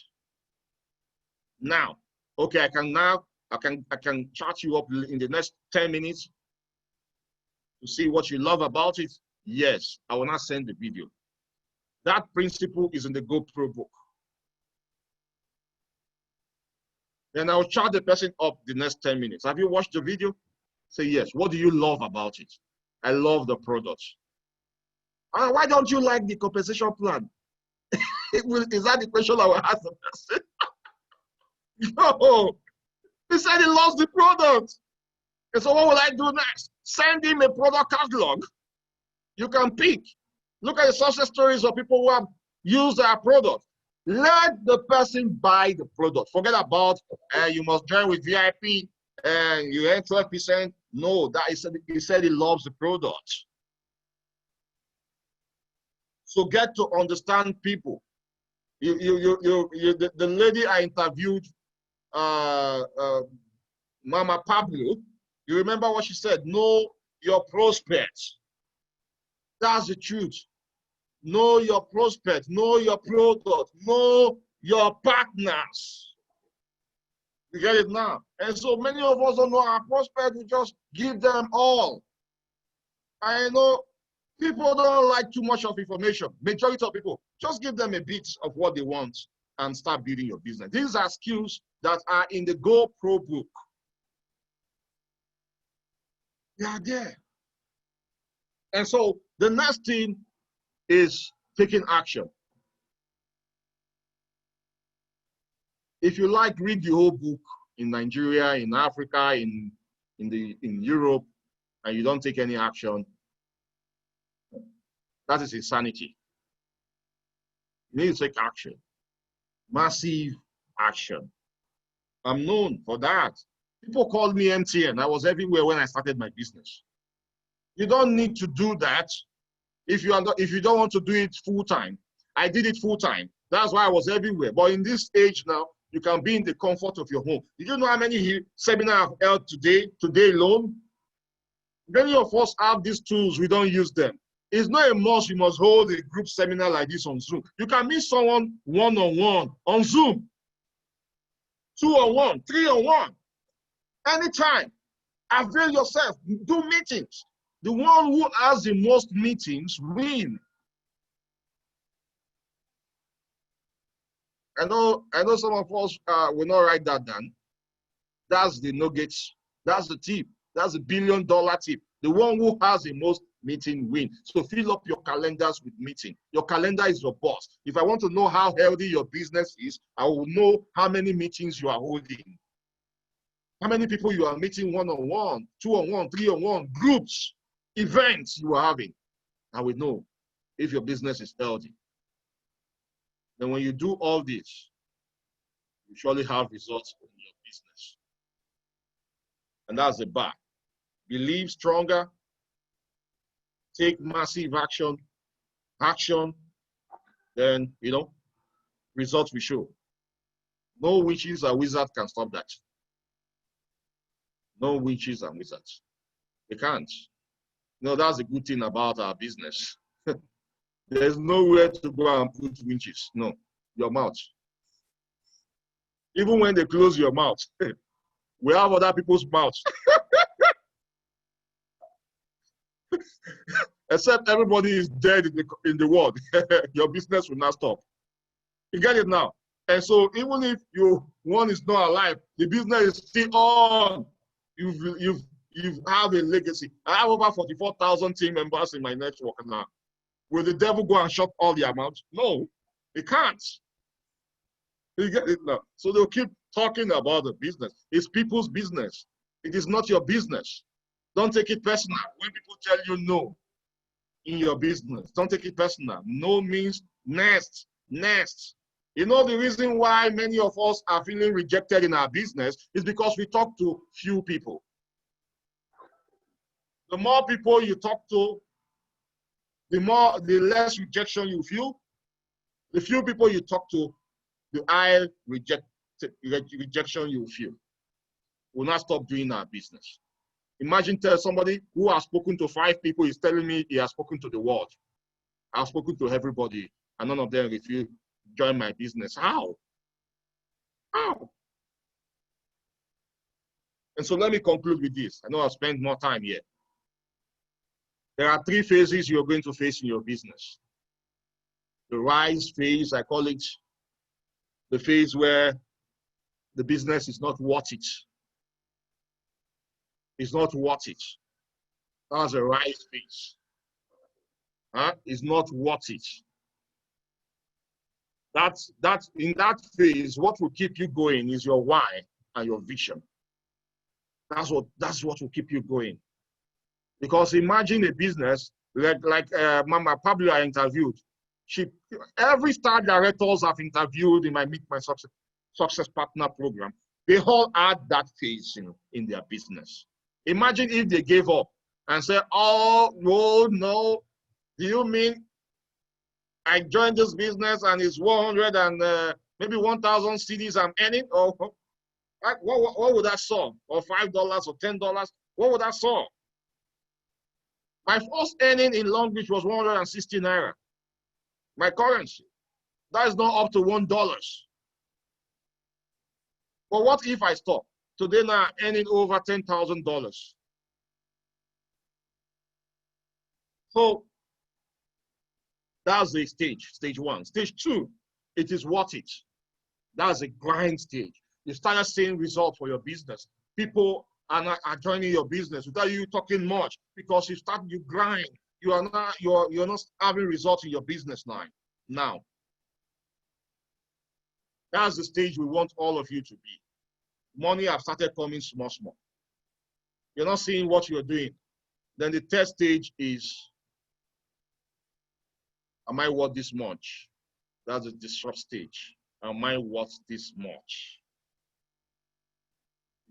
Now. Okay, I can chat you up in the next 10 minutes to see what you love about it. Yes, I will not send the video. That principle is in the GoPro book. Then I'll chat the person up the next 10 minutes. Have you watched the video? Say yes. What do you love about it? I love the product. Why don't you like the compensation plan? Is that the question I will ask the person? No. He said he loves the product. And so what will I do next? Send him a product catalog. You can pick. Look at the success stories of people who have used our product. Let the person buy the product. Forget about you must join with VIP and you earn 12%. No, that he said he loves the product. So get to understand people. The lady I interviewed, Mama Pablo, you remember what she said? Know your prospects. That's the truth. Know your prospects, know your product, know your partners. You get it now? And so many of us don't know our prospects, we just give them all. I know people don't like too much of information. Majority of people, just give them a bit of what they want and start building your business. These are skills that are in the GoPro book. They are there. And so the next thing is taking action. If you like, read the whole book in Nigeria, in Africa, in Europe, and you don't take any action, that is insanity. You need to take action. Massive action. I'm known for that. People called me MTN. I was everywhere when I started my business. You don't need to do that if you don't want to do it full time. I did it full time. That's why I was everywhere. But in this age now, you can be in the comfort of your home. Did you know how many seminars I've held today alone? Many of us have these tools, we don't use them. It's not a must you must hold a group seminar like this on Zoom. You can meet someone one-on-one on Zoom, 2-on-1, 3-on-1, anytime. Avail yourself, do meetings. The one who has the most meetings win. I know some of us will not write that down. That's the nuggets. That's the tip. That's the $1 billion tip. The one who has the most meeting win. So fill up your calendars with meeting. Your calendar is your boss. If I want to know how healthy your business is, I will know how many meetings you are holding. How many people you are meeting one-on-one, 2-on-1, 3-on-1, groups, events you are having. I will know if your business is healthy. Then when you do all this, you surely have results in your business. And that's the bar. Believe stronger, take massive action, then, results will show. No witches or wizards can stop that. No witches and wizards. They can't. That's a good thing about our business. There's nowhere to go and put witches. No, your mouth. Even when they close your mouth, we have other people's mouths. Except everybody is dead in the world. Your business will not stop. You get it now? And so even if one is not alive, the business is still on. You have a legacy. I have over 44,000 team members in my network now. Will the devil go and shut all their mouths? No, he can't. You get it now? So they'll keep talking about the business. It's people's business. It is not your business. Don't take it personal. When people tell you no in your business, don't take it personal. No means next. You know the reason why many of us are feeling rejected in our business is because we talk to few people. The more people you talk to, the less rejection you feel. The few people you talk to, the higher rejection you feel. We'll not stop doing our business. Imagine tell somebody who has spoken to 5 people is telling me he has spoken to the world. I've spoken to everybody, and none of them refuse to join my business. How? And so let me conclude with this. I know I'll spend more time here. There are three phases you're going to face in your business. The rise phase, I call it the phase where the business is not worth it. It's not worth it. That's a rise phase. It's not worth it. That's in that phase, what will keep you going is your why and your vision. That's what will keep you going. Because imagine a business like Mama Pablo I interviewed. Every star directors I've interviewed in my Meet My Success Partner program, they all had that phase in their business. Imagine if they gave up and said, "Oh, no, do you mean I joined this business and it's 100 and maybe 1,000 CDs I'm earning? Or what would that solve? Or $5 or $10? What would that solve?" My first earning in Longrich was 160 naira. My currency. That is not up to $1. But what if I stop? Today now I'm earning over $10,000. So that's the stage one. Stage two, it is worth it. That's a grind stage. You started seeing results for your business. People are joining your business without you talking much because you grind. You're not having results in your business now. That's the stage we want all of you to be. Money have started coming small. You're not seeing what you're doing. Then the third stage is, am I worth this much? That's the disrupt stage. Am I worth this much?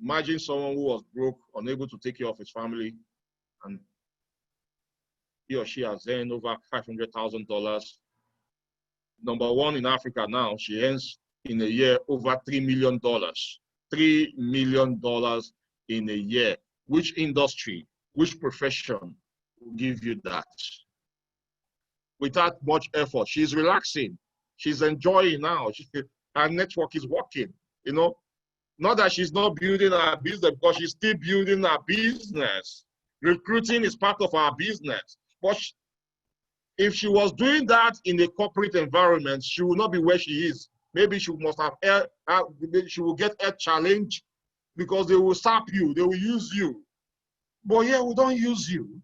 Imagine someone who was broke, unable to take care of his family, and he or she has earned over $500,000. Number one in Africa now, she earns in a year over $3 million. $3 million in a year. Which industry, which profession will give you that? Without much effort. She's relaxing. She's enjoying now. Her network is working, Not that she's not building her business, because she's still building her business. Recruiting is part of our business. But if she was doing that in a corporate environment, she would not be where she is. Maybe she must have, she will get a challenge because they will sap you, they will use you. But yeah, we don't use you.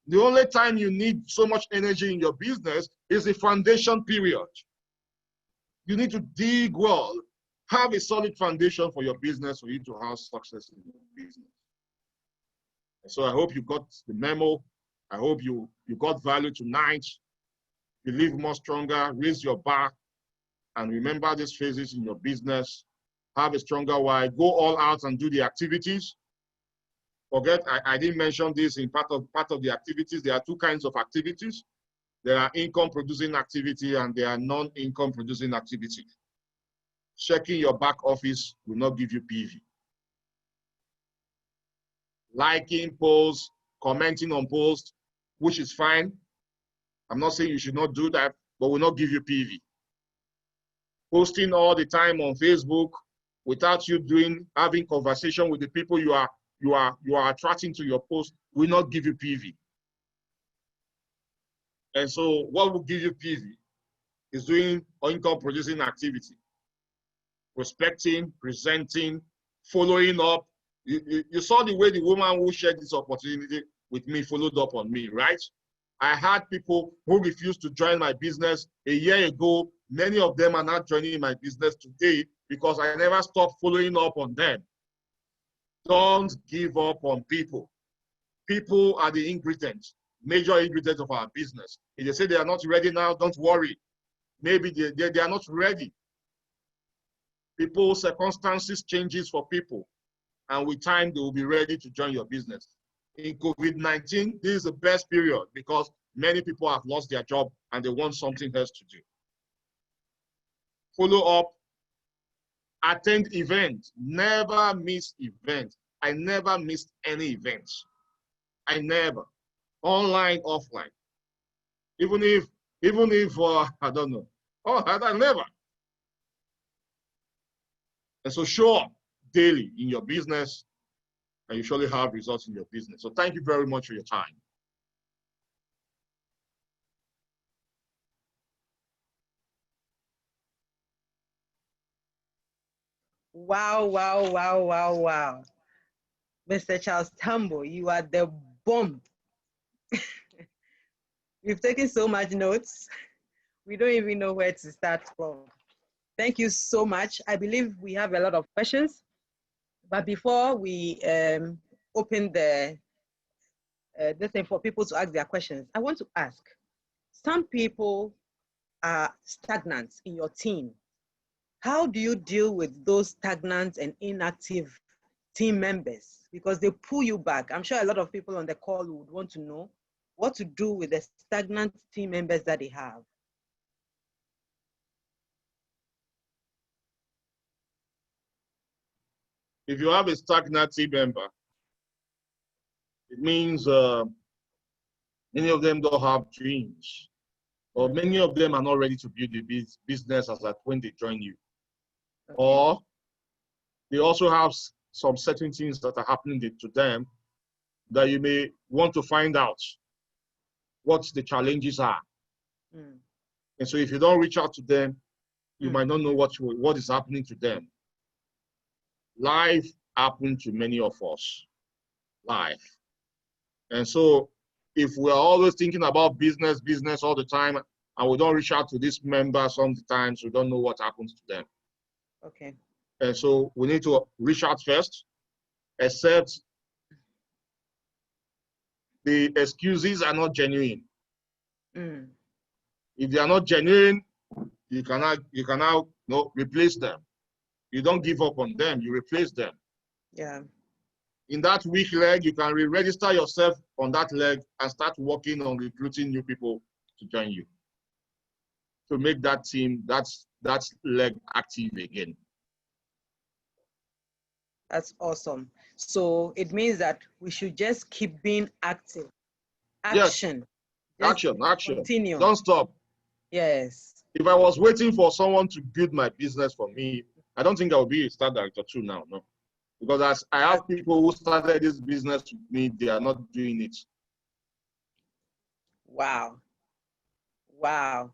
The only time you need so much energy in your business is the foundation period. You need to dig well, have a solid foundation for your business for you to have success in your business. So I hope you got the memo. I hope you got value tonight. Believe more stronger, raise your bar, and remember these phases in your business. Have a stronger why. Go all out and do the activities. Forget, I didn't mention this in part of the activities. There are two kinds of activities. There are income-producing activity and there are non-income producing activity. Checking your back office will not give you PV. Liking posts, commenting on posts, which is fine. I'm not saying you should not do that, but will not give you PV. Posting all the time on Facebook without you having conversation with the people you are attracting to your post will not give you PV. And so what will give you PV is doing income producing activity. Prospecting, presenting, following up. You saw the way the woman who shared this opportunity with me followed up on me, right? I had people who refused to join my business a year ago. Many of them are not joining my business today because I never stopped following up on them. Don't give up on people. People are the ingredients, major ingredients of our business. If they say they are not ready now, don't worry. Maybe they are not ready. People's circumstances changes for people, and with time, they will be ready to join your business. In COVID-19, this is the best period because many people have lost their job and they want something else to do. Follow up, attend events, never miss events. I never missed any events. I never, online, offline. Even if I don't know, I never. And so show up daily in your business and you surely have results in your business. So thank you very much for your time. Wow, wow, wow, wow, wow. Mr. Charles Tambou, you are the bomb. We've taken so much notes. We don't even know where to start from. Thank you so much. I believe we have a lot of questions, but before we open the this thing for people to ask their questions, I want to ask, some people are stagnant in your team. How do you deal with those stagnant and inactive team members? Because they pull you back. I'm sure a lot of people on the call would want to know what to do with the stagnant team members that they have. If you have a stagnant team member, it means many of them don't have dreams, or many of them are not ready to build the business as at when they join you. Okay. Or they also have some certain things that are happening to them that you may want to find out what the challenges are. Mm. And so if you don't reach out to them, you might not know what is happening to them. Life happened to many of us. Life. And so if we're always thinking about business all the time, and we don't reach out to this member sometimes, we don't know what happens to them. Okay. And so we need to reach out first, except the excuses are not genuine. Mm. If they are not genuine, you cannot replace them. You don't give up on them, you replace them. Yeah. In that weak leg, you can re-register yourself on that leg and start working on recruiting new people to join you, to make that team, that leg active again. That's awesome. So it means that we should just keep being active. Action. Yes. Action. Continue. Don't stop. Yes. If I was waiting for someone to build my business for me, I don't think I would be a star director too now, no. Because as I have people who started this business with me, they are not doing it. Wow. Wow.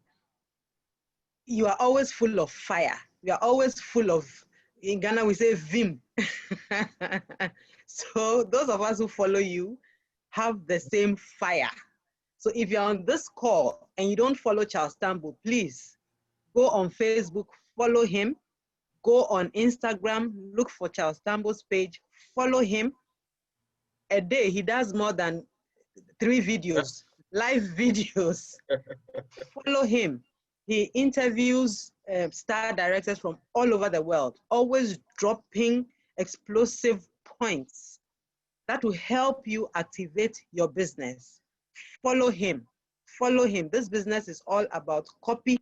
You are always full of fire. You are always full of, in Ghana we say vim. So those of us who follow you have the same fire. So if you're on this call and you don't follow Charles Tambou, please go on Facebook, follow him. Go on Instagram, look for Charles Tambou's page, follow him. A day, he does more than 3 videos, live videos. Follow him. He interviews star directors from all over the world, always dropping explosive points that will help you activate your business. Follow him. Follow him. This business is all about copy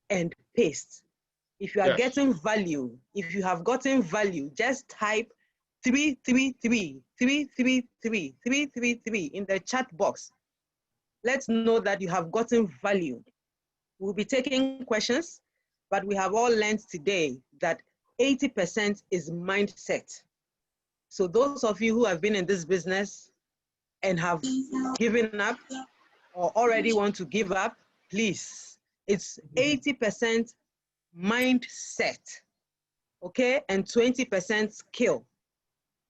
and paste. If you are getting value, if you have gotten value, just type 333, 333, 333 in the chat box. Let's know that you have gotten value. We'll be taking questions, but we have all learned today that 80% is mindset. So those of you who have been in this business and have given up or already want to give up, please, it's 80% mindset, okay, and 20% skill.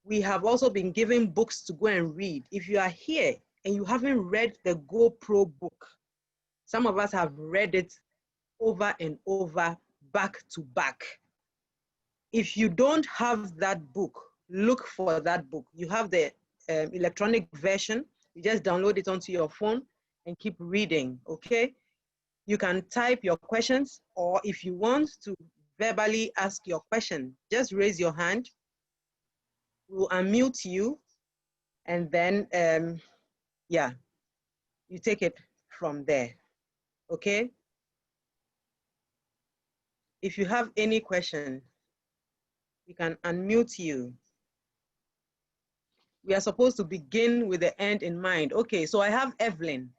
We have also been given books to go and read. If you are here and you haven't read the GoPro book, some of us have read it over and over, back to back. If you don't have that book, look for that book. You have the electronic version. You just download it onto your phone and keep reading, okay? You can type your questions, or if you want to verbally ask your question, just raise your hand. We'll unmute you, and then, yeah, you take it from there, okay? If you have any question, we can unmute you. We are supposed to begin with the end in mind. Okay, so I have Evelyn.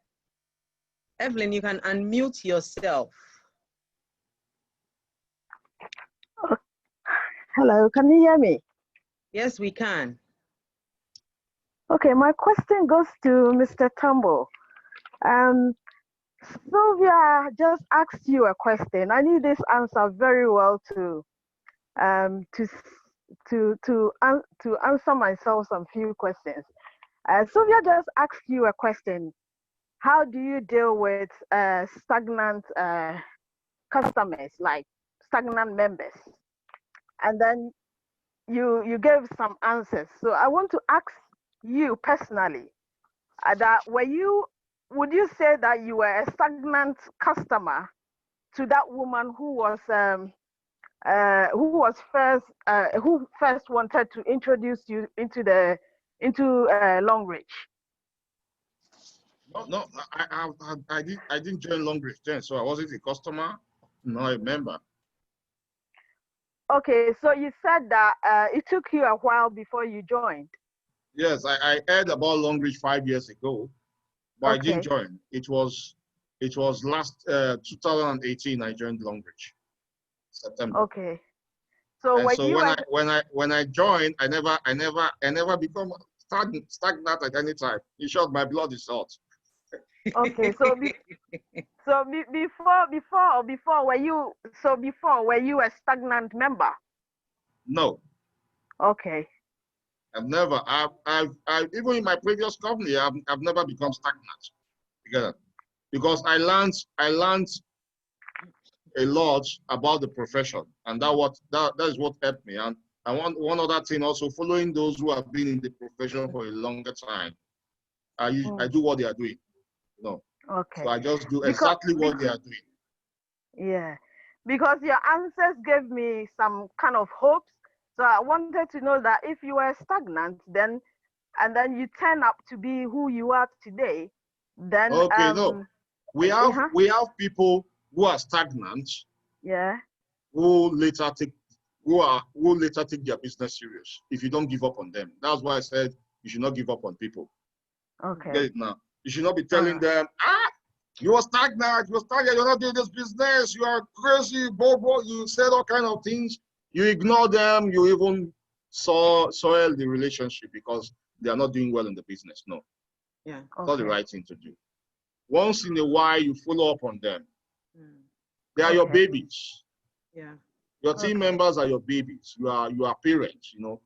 Evelyn, you can unmute yourself. Hello, can you hear me? Yes, we can. Okay, my question goes to Mr. Tambou. Sylvia just asked you a question. I knew this answer very well too. to answer myself some few questions. Sylvia just asked you a question. How do you deal with stagnant customers, like stagnant members? And then you gave some answers. So I want to ask you personally that would you say that you were a stagnant customer to that woman who first wanted to introduce you into Longrich? No, I didn't join Longrich then, so I wasn't a customer, not a member. Okay, so you said that it took you a while before you joined. Yes, I heard about Longrich 5 years ago, but Okay. I didn't join. It was last 2018 I joined Longrich, September. Okay. So when I joined, I never become stagnant at any time. In short, my blood is hot. Okay, so before were you a stagnant member? No. Okay. I've never. I've even in my previous company, I've never become stagnant because I learned a lot about the profession, and that is what helped me. And I want one other thing also, following those who have been in the profession for a longer time. I do what they are doing. No. Okay. So I just do exactly what they are doing. Yeah, because your answers gave me some kind of hopes. So I wanted to know that if you were stagnant, then you turn up to be who you are today, then okay, no, we have people who are stagnant. Yeah. Who later take their business serious if you don't give up on them. That's why I said you should not give up on people. Okay. Get it now. You should not be telling them, you are stagnant, you're not doing this business, you are crazy, bobo, you said all kind of things. You ignore them, you even soil the relationship because they are not doing well in the business. No. Yeah. Okay. Not the right thing to do. Once in a while, you follow up on them. They are your babies. Yeah. Your team members are your babies. You are parents, you know.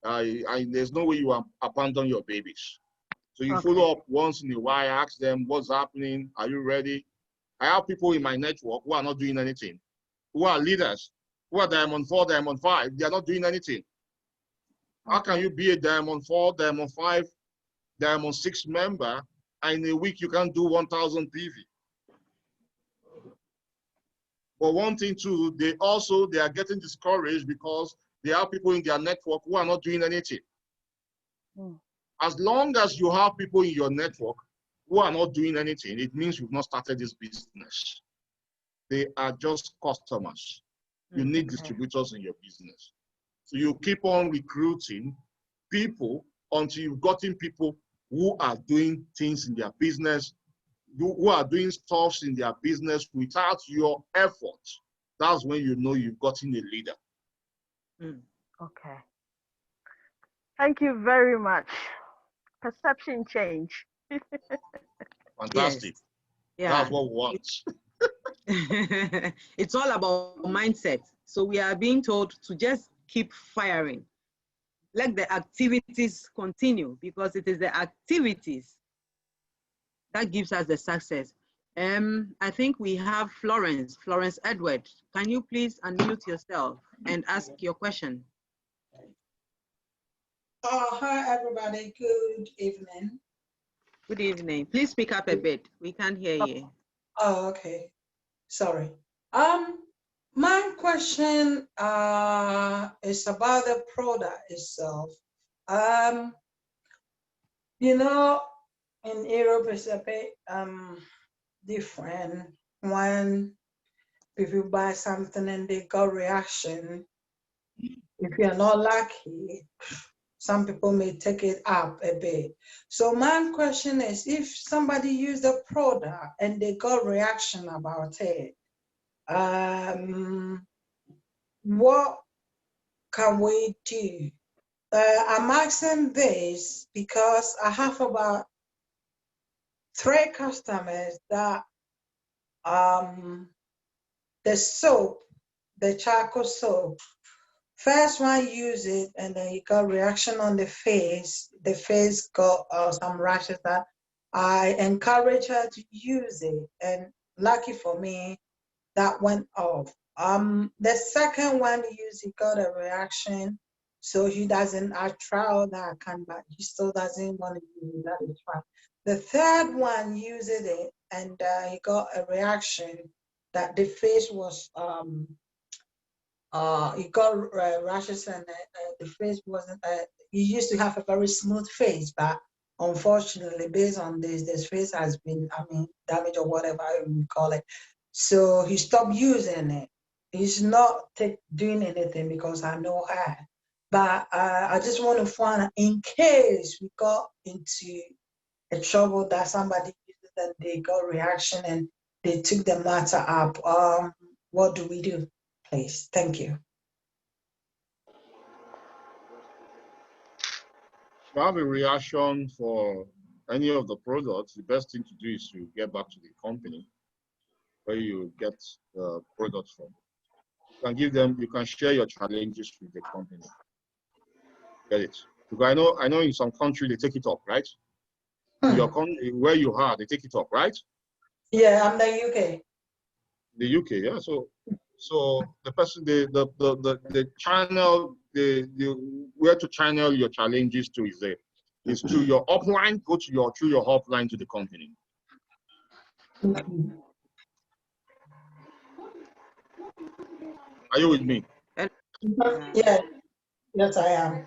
There's no way you abandon your babies. So you follow up once in a while, ask them what's happening. Are you ready? I have people in my network who are not doing anything, who are leaders, who are Diamond 4, Diamond 5. They are not doing anything. How can you be a Diamond 4, Diamond 5, Diamond 6 member, and in a week you can't do 1,000 PV? But one thing too, they are getting discouraged because they have people in their network who are not doing anything. As long as you have people in your network who are not doing anything, it means you've not started this business. They are just customers. You need distributors in your business. So you keep on recruiting people until you've gotten people who are doing things in their business, who are doing stuff in their business without your effort. That's when you know you've gotten a leader. Okay. Thank you very much. Perception change. Fantastic. Yes. Yeah. That's what we want. It's all about mindset. So we are being told to just keep firing. Let the activities continue, because it is the activities that gives us the success. I think we have Florence Edward. Can you please unmute yourself and ask your question? Hi, everybody. Good evening. Good evening. Please speak up a bit. We can't hear you. Oh, okay. Sorry. My question is about the product itself. You know, in Europe it's a bit different when people buy something and they got reaction. If you're not lucky, some people may take it up a bit. So my question is, if somebody used a product and they got reaction about it, what can we do? I'm asking this because I have about 3 customers that the soap, the charcoal soap, First one use it, and then he got reaction on the face. The face got some rashes that I encourage her to use it, and lucky for me, that went off. The second one used, he got a reaction, so he doesn't. I tried that can, but he still doesn't want to use it. That is fine. The third one used it, and he got a reaction that the face was he got rashes, and the face wasn't. He used to have a very smooth face, but unfortunately, based on this face has been, I mean, damaged or whatever you call it. So he stopped using it. He's not doing anything because I know her. But I just want to find out, in case we got into a trouble that somebody uses and they got reaction and they took the matter up. What do we do, please? Thank you. If you have a reaction for any of the products, the best thing to do is to get back to the company where you get the product from. You can give them, you can share your challenges with the company. Get it? Because I know in some country they take it up, right? In your country, where you are, they take it up, right? Yeah, I'm the UK. The UK, yeah. So the person, the channel, where to channel your challenges to is to your upline, go to your through your upline to the company. Are you with me? Yeah, yes, I am.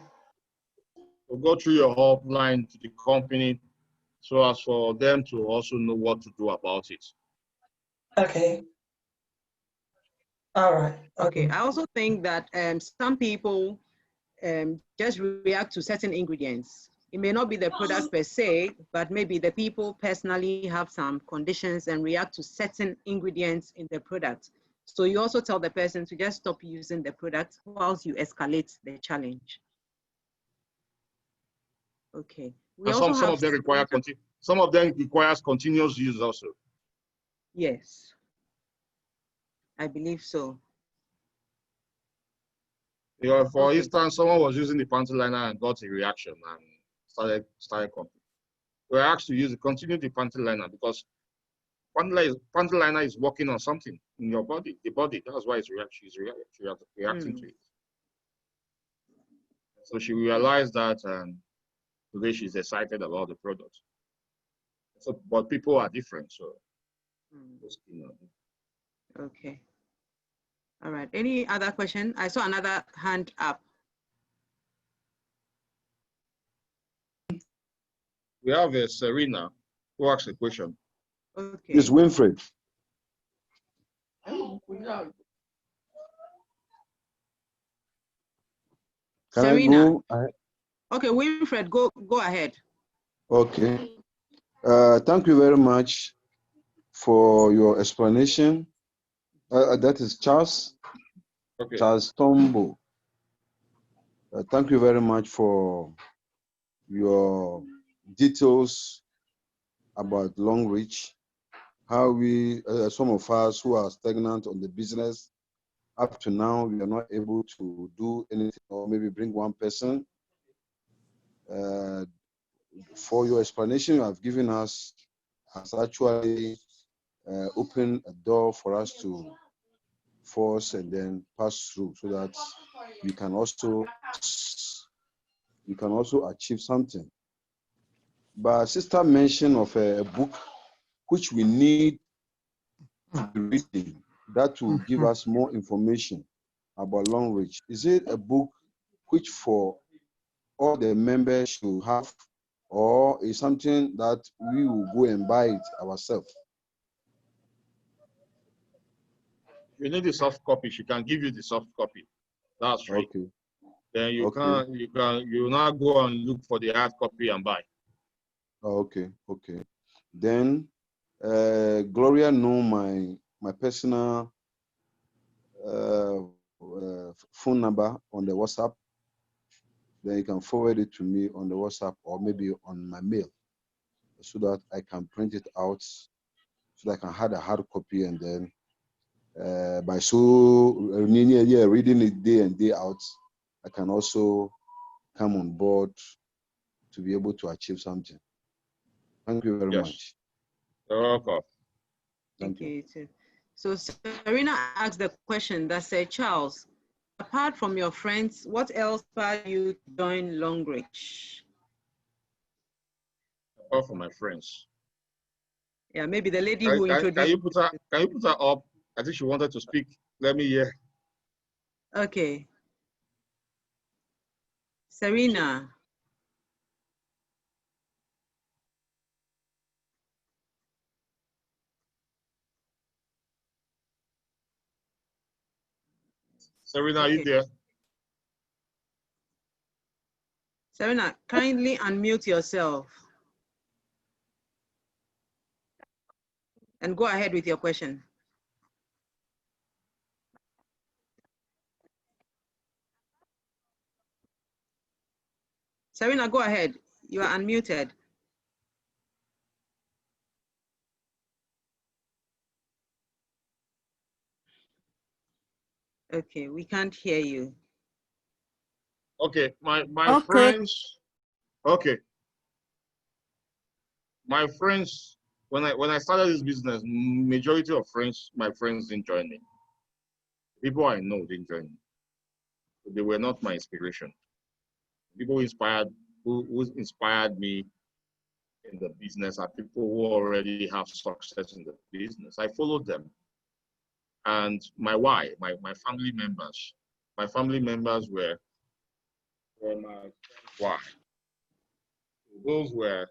So go through your upline to the company so as for them to also know what to do about it. Okay. All right. Okay. I also think that some people just react to certain ingredients. It may not be the product per se, but maybe the people personally have some conditions and react to certain ingredients in the product. So you also tell the person to just stop using the product whilst you escalate the challenge. Okay. We And also some of them require some of them requires continuous use also. Yes, I believe so. Yeah, for instance, someone was using the panty liner and got a reaction and started coughing. We are asked to continue the panty liner because panty liner is working on something in your body, the body. That's why it's reacting to it. So she realized that today she's excited about the product. So, but people are different, so. Okay. All right. Any other question? I saw another hand up. We have a Serena who asked a question. Okay. Miss Winfred. Serena. I go? Okay, Winfred, go ahead. Okay. Thank you very much for your explanation. That is Charles. Okay. Charles Tambou. Thank you very much for your details about Longrich. How we, some of us who are stagnant on the business, up to now, we are not able to do anything or maybe bring one person. For your explanation you have given us has actually opened a door for us to force and then pass through so that we can also achieve something. But sister mentioned of a book which we need to be reading that will give us more information about Longrich. Is it a book which for all the members should have, or is something that we will go and buy it ourselves? You need the soft copy. She can give you the soft copy. That's right. Okay. Then you now go and look for the hard copy and buy. Okay. Then Gloria know my personal phone number on the WhatsApp. Then you can forward it to me on the WhatsApp or maybe on my mail so that I can print it out so that I can have a hard copy, and then by reading it day in, day out, I can also come on board to be able to achieve something. Thank you very much. You're welcome. Thank you. Too. So Serena asked the question that said, Charles, apart from your friends, what else inspired you to join Longrich? Apart from my friends. Yeah, maybe the lady who introduced. Can you put her up? I think she wanted to speak. Let me hear. Okay. Serena. Serena, are you there? Serena, kindly unmute yourself and go ahead with your question. Serena, go ahead. You are unmuted. Okay, we can't hear you. Okay, my friends. Okay. My friends, when I started this business, majority of my friends didn't join me. People I know didn't join me. They were not my inspiration. People who inspired me in the business are people who already have success in the business. I followed them. And my family members. My family members were my why. Those were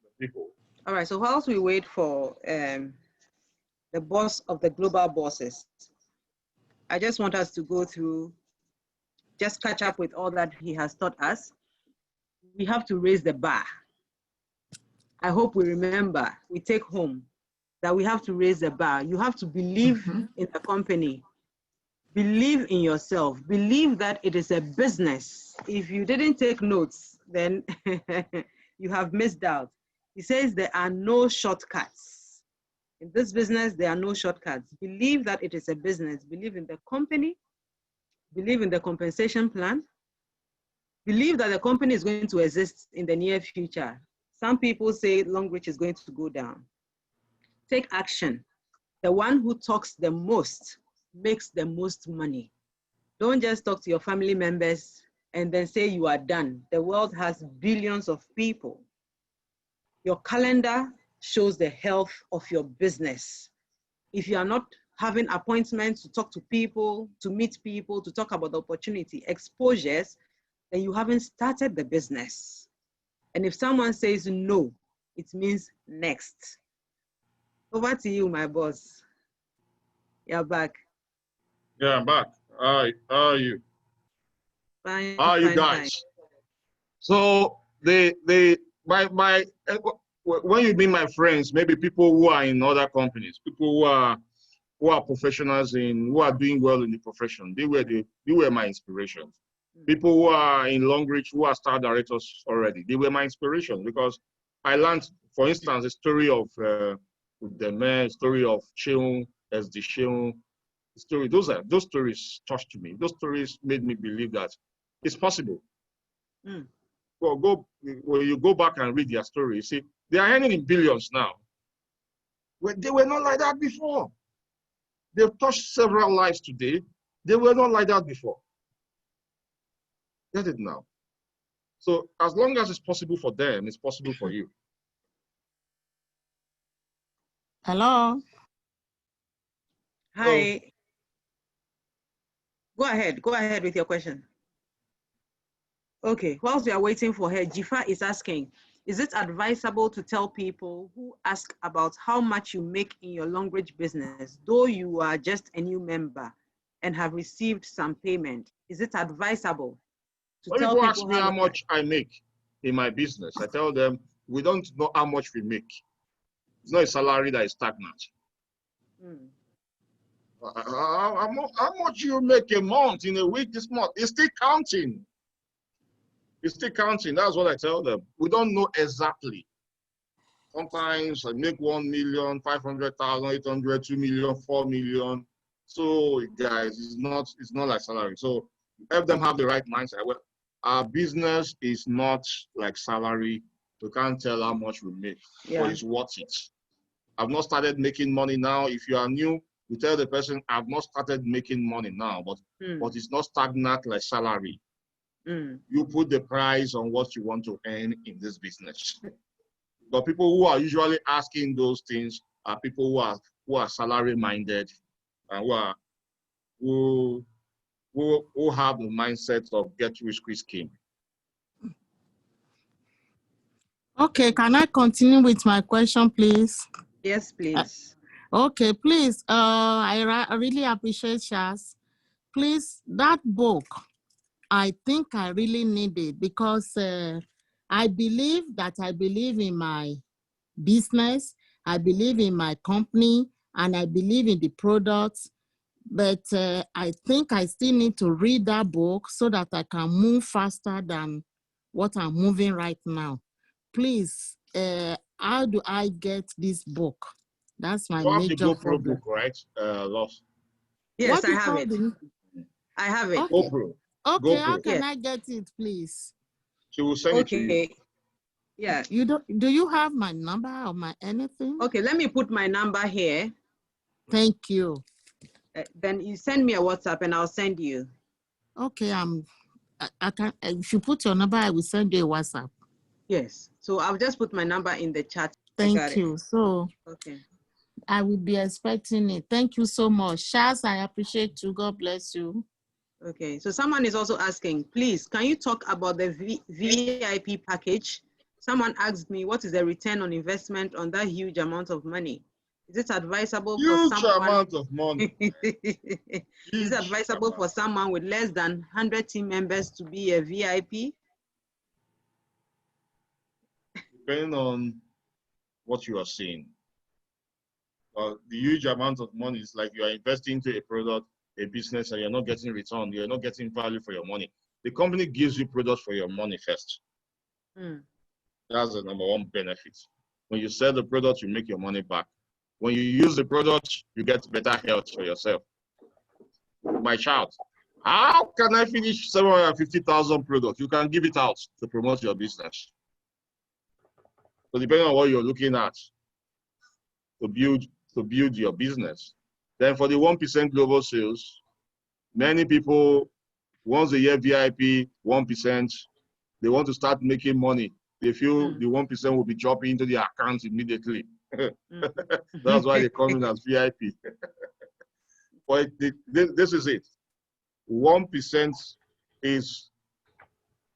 the people. All right, so whilst we wait for the boss of the global bosses, I just want us to go through, just catch up with all that he has taught us. We have to raise the bar. I hope we remember, we take home that we have to raise the bar. You have to believe in the company, believe in yourself, believe that it is a business. If you didn't take notes, then you have missed out. He says there are no shortcuts. In this business, there are no shortcuts. Believe that it is a business. Believe in the company. Believe in the compensation plan. Believe that the company is going to exist in the near future. Some people say Longrich is going to go down. Take action. The one who talks the most makes the most money. Don't just talk to your family members and then say you are done. The world has billions of people. Your calendar shows the health of your business. If you are not having appointments to talk to people, to meet people, to talk about the opportunity, exposures, then you haven't started the business. And if someone says no, it means next. Over to you, my boss. You're back. Yeah, I'm back. How are you? Fine, How are you fine, guys? fine. So when you meet my friends, maybe people who are in other companies, people who are professionals who are doing well in the profession, they were my inspiration. People who are in Longrich, who are star directors already, they were my inspiration because I learned, for instance, the story of the man, story of Cheung, as the Cheung story. Those stories touched me. Those stories made me believe that it's possible. Well, when you go back and read their story, you see they are earning in billions now. They were not like that before. They've touched several lives today. They were not like that before. Get it now. So as long as it's possible for them, it's possible for you. Hello. Hi. Go ahead with your question. Okay, whilst we are waiting for her, Jifa is asking, is it advisable to tell people who ask about how much you make in your Longrich business, though you are just a new member and have received some payment? Is it advisable to when tell people people ask me how much I make in my business, I tell them, we don't know how much we make. It's not a salary that is stagnant. How much you make a month, in a week, this month? It's still counting. It's still counting. That's what I tell them. We don't know exactly. Sometimes I make 1,500,000, 800, 2 million, 4 million. So guys, it's not like salary. So help them have the right mindset. Well, our business is not like salary. We can't tell how much we make, but it's worth it. I've not started making money now. If you are new, you tell the person, I've not started making money now, but it's not stagnant like salary. You put the price on what you want to earn in this business. But people who are usually asking those things are people who are salary minded and who have the mindset of get rich quick scheme. Okay, can I continue with my question, please? Yes, please. Okay, please. I really appreciate Shaz. Please, that book, I think I really need it because I believe in my business, I believe in my company, and I believe in the products. But I think I still need to read that book so that I can move faster than what I'm moving right now. Please, how do I get this book? That's my major problem. Book, right, Love? Yes, I have it. I have it. Okay. GoPro. Okay, GoPro. how can I get it, please? She will send it to you. Yeah. Do you have my number or my anything? Okay, let me put my number here. Thank you. Then you send me a WhatsApp and I'll send you. Okay, I can. If you put your number, I will send you a WhatsApp. Yes. So I'll just put my number in the chat. Thank you. So okay, I will be expecting it. Thank you so much. Shaz, I appreciate you. God bless you. Okay. So someone is also asking, please, can you talk about the VIP package? Someone asked me, what is the return on investment on that huge amount of money? Is it advisable for someone? Huge amount of money. Is it advisable for someone with less than 100 team members to be a VIP? Depending on what you are seeing. The huge amount of money is like you are investing into a product, a business, and you're not getting return. You're not getting value for your money. The company gives you products for your money first. That's the number one benefit. When you sell the product, you make your money back. When you use the product, you get better health for yourself. My child, how can I finish 750,000 products? You can give it out to promote your business. So depending on what you're looking at to build your business. Then for the 1% global sales, many people, once they hear VIP 1%, they want to start making money. They feel the 1% will be dropping into their accounts immediately. That's why they come in as VIP. But this is it. 1% is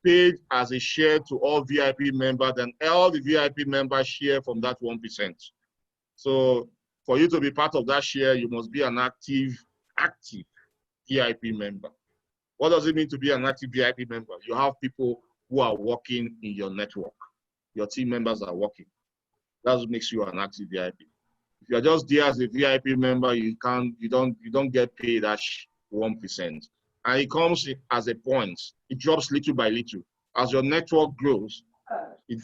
paid as a share to all VIP members, and all the VIP members share from that 1%. So for you to be part of that share, you must be an active VIP member. What does it mean to be an active VIP member? You have people who are working in your network. Your team members are working. That's what makes you an active VIP. If you're just there as a VIP member, you don't get paid that 1%. And it comes as a point. It drops little by little. As your network grows, it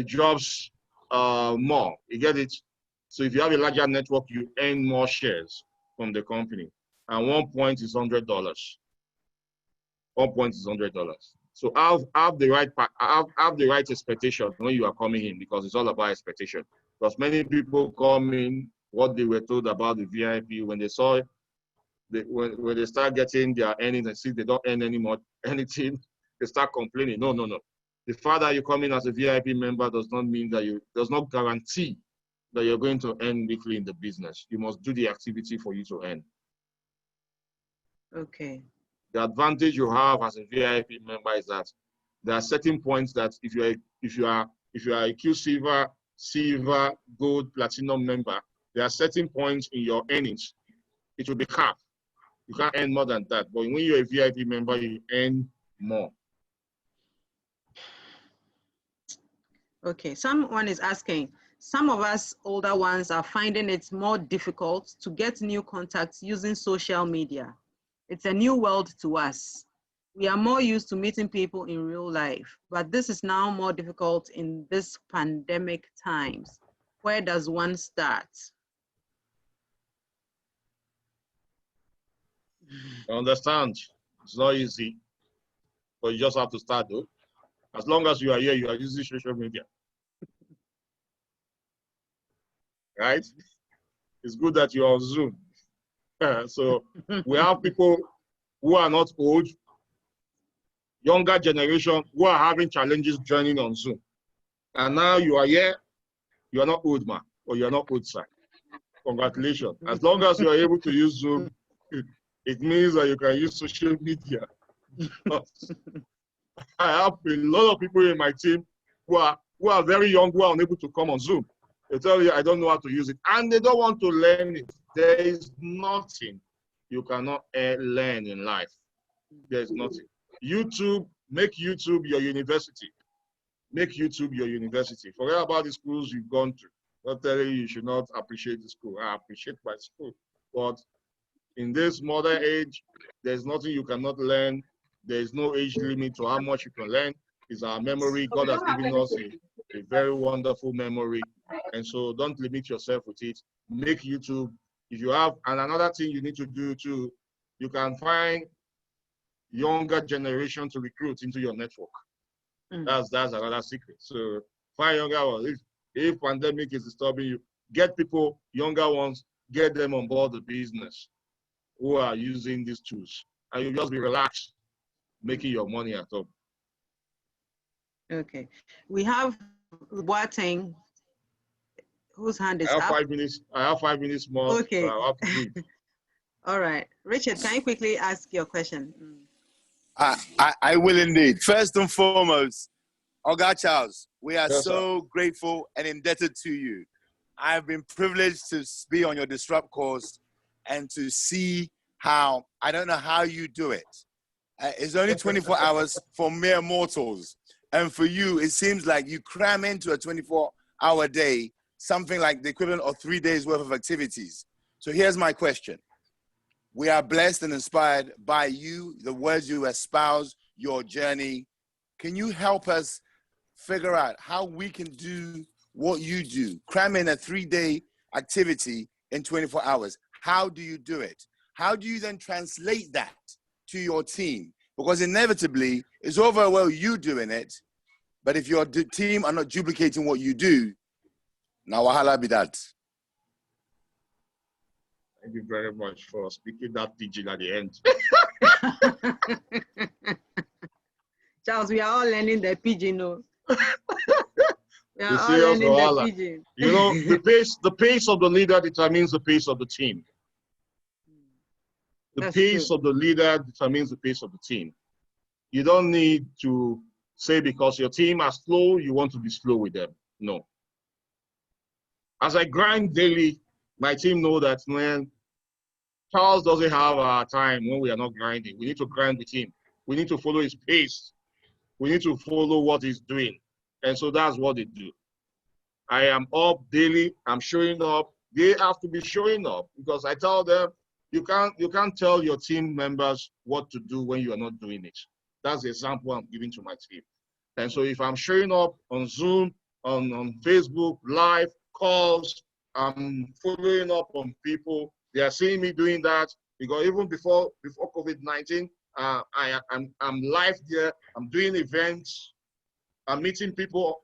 drops more. You get it? So if you have a larger network, you earn more shares from the company. And 1 point is $100. 1 point is $100. So have the right expectation when you are coming in, because it's all about expectation. Because many people come in what they were told about the VIP when they saw when they start getting their earnings and see they don't earn anything, they start complaining. No. The fact that you come in as a VIP member does not mean that does not guarantee that you're going to earn weekly in the business. You must do the activity for you to earn. Okay. The advantage you have as a VIP member is that there are certain points that if you are a Q silver, gold, platinum member, there are certain points in your earnings. It will be half. You can't earn more than that. But when you're a VIP member, you earn more. Okay, someone is asking, some of us older ones are finding it more difficult to get new contacts using social media. It's a new world to us. We are more used to meeting people in real life, but this is now more difficult in this pandemic times. Where does one start? I understand. It's not easy, but you just have to start though. As long as you are here, you are using social media. Right? It's good that you're on Zoom. So we have people who are not old, younger generation who are having challenges joining on Zoom. And now you are here, you are not old man, or you are not old sir. Congratulations. As long as you are able to use Zoom, it means that you can use social media. I have a lot of people in my team who are very young, who are unable to come on Zoom. They tell you, I don't know how to use it. And they don't want to learn it. There is nothing you cannot learn in life. There's nothing. YouTube, make YouTube your university. Make YouTube your university. Forget about the schools you've gone to. Not telling you should not appreciate the school. I appreciate my school. But in this modern age, there's nothing you cannot learn. There's no age limit to how much you can learn. It's our memory. God has given us a very wonderful memory. And so don't limit yourself with it. Make YouTube. If you have, and another thing you need to do too, you can find younger generation to recruit into your network. That's another secret. So find younger ones. If pandemic is disturbing you, get people, younger ones, get them on board the business who are using these tools. And you'll just be relaxed, making your money at home. Okay. We have Boateng, whose hand is up. I have 5 minutes more. Okay. So I have to leave. All right. Richard, can you quickly ask your question? I will indeed. First and foremost, Oga Charles, we are so sir. grateful and indebted to you. I've been privileged to be on your Disrupt course and to see how, I don't know how you do it. It's only 24 hours for mere mortals. And for you, it seems like you cram into a 24-hour day, something like the equivalent of 3 days worth of activities. So here's my question. We are blessed and inspired by you, the words you espouse, your journey. Can you help us figure out how we can do what you do? Cram in a 3-day activity in 24 hours. How do you do it? How do you then translate that to your team? Because inevitably, it's all very well you doing it, but if your team are not duplicating what you do, now wahala be that. Thank you very much for speaking that pidgin at the end. Charles, we are all learning the pidgin. No? We are all serious learning the wahala. pidgin. You know, the pace of the leader determines the pace of the team. The That's pace true. of the leader determines the pace of the team. You don't need to say because your team are slow, you want to be slow with them. No. As I grind daily, my team know that when Charles doesn't have time when we are not grinding. We need to grind with him. We need to follow his pace. We need to follow what he's doing. And so that's what they do. I am up daily. I'm showing up. They have to be showing up because I tell them, you can't tell your team members what to do when you are not doing it. That's the example I'm giving to my team. And so if I'm showing up on Zoom, on Facebook, live, calls, I'm following up on people. They are seeing me doing that because even before COVID-19, I'm live there. I'm doing events. I'm meeting people,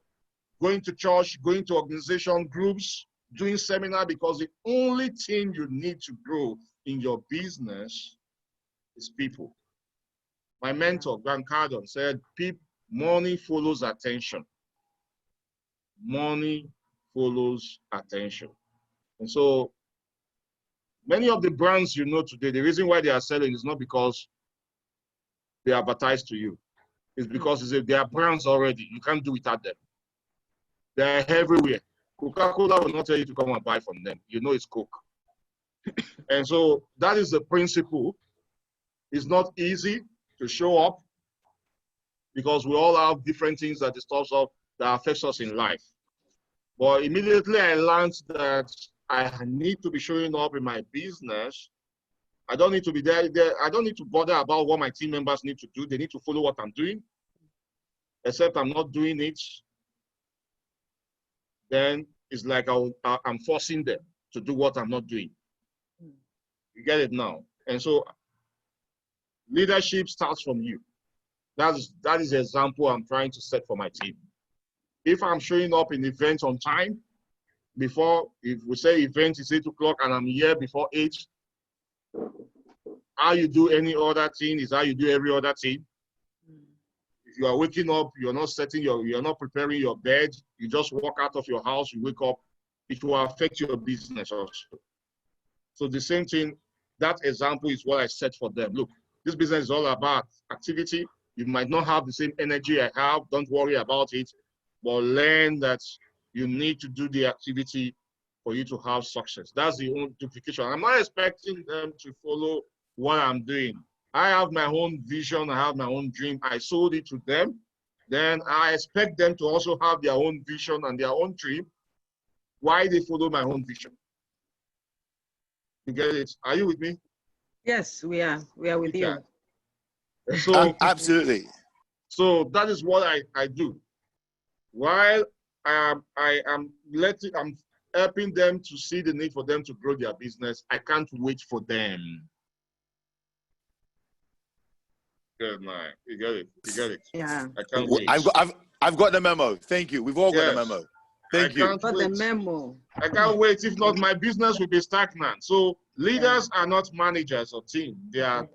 going to church, going to organization groups, doing seminar because the only thing you need to grow in your business is people. My mentor, Grant Cardone, said, money follows attention. Money follows attention. And so many of the brands you know today, the reason why they are selling is not because they advertise to you. It's because they are brands already. You can't do without them. They're everywhere. Coca-Cola will not tell you to come and buy from them. You know it's Coke. And so that is the principle. It's not easy to show up because we all have different things that disturb us, that affects us in life. But immediately I learned that I need to be showing up in my business. I don't need to be there. I don't need to bother about what my team members need to do. They need to follow what I'm doing. Except I'm not doing it, then it's like I'm forcing them to do what I'm not doing. You get it now? And so Leadership starts from you. That is the example I'm trying to set for my team. If I'm showing up in events on time, before, if we say event is 8 o'clock and I'm here before 8, how you do any other thing is how you do every other thing. If you are waking up, you're not preparing your bed, you just walk out of your house, you wake up, it will affect your business also. So the same thing, that example is what I set for them. Look, this business is all about activity. You might not have the same energy I have, don't worry about it, but learn that you need to do the activity for you to have success. That's the own duplication. I'm not expecting them to follow what I'm doing. I have my own vision, I have my own dream. I sold it to them. Then I expect them to also have their own vision and their own dream. Why they follow my own vision? You get it? Are you with me? Yes, we are. We are with you. So Absolutely. So that is what I do. While I'm helping them to see the need for them to grow their business, I can't wait for them. Good night. You get it. You get it. Yeah. I can't wait. I've got the memo. Thank you. We've all got the memo. Thank you. Got the memo. I can't wait. If not, my business will be stagnant. So leaders are not managers or team. They are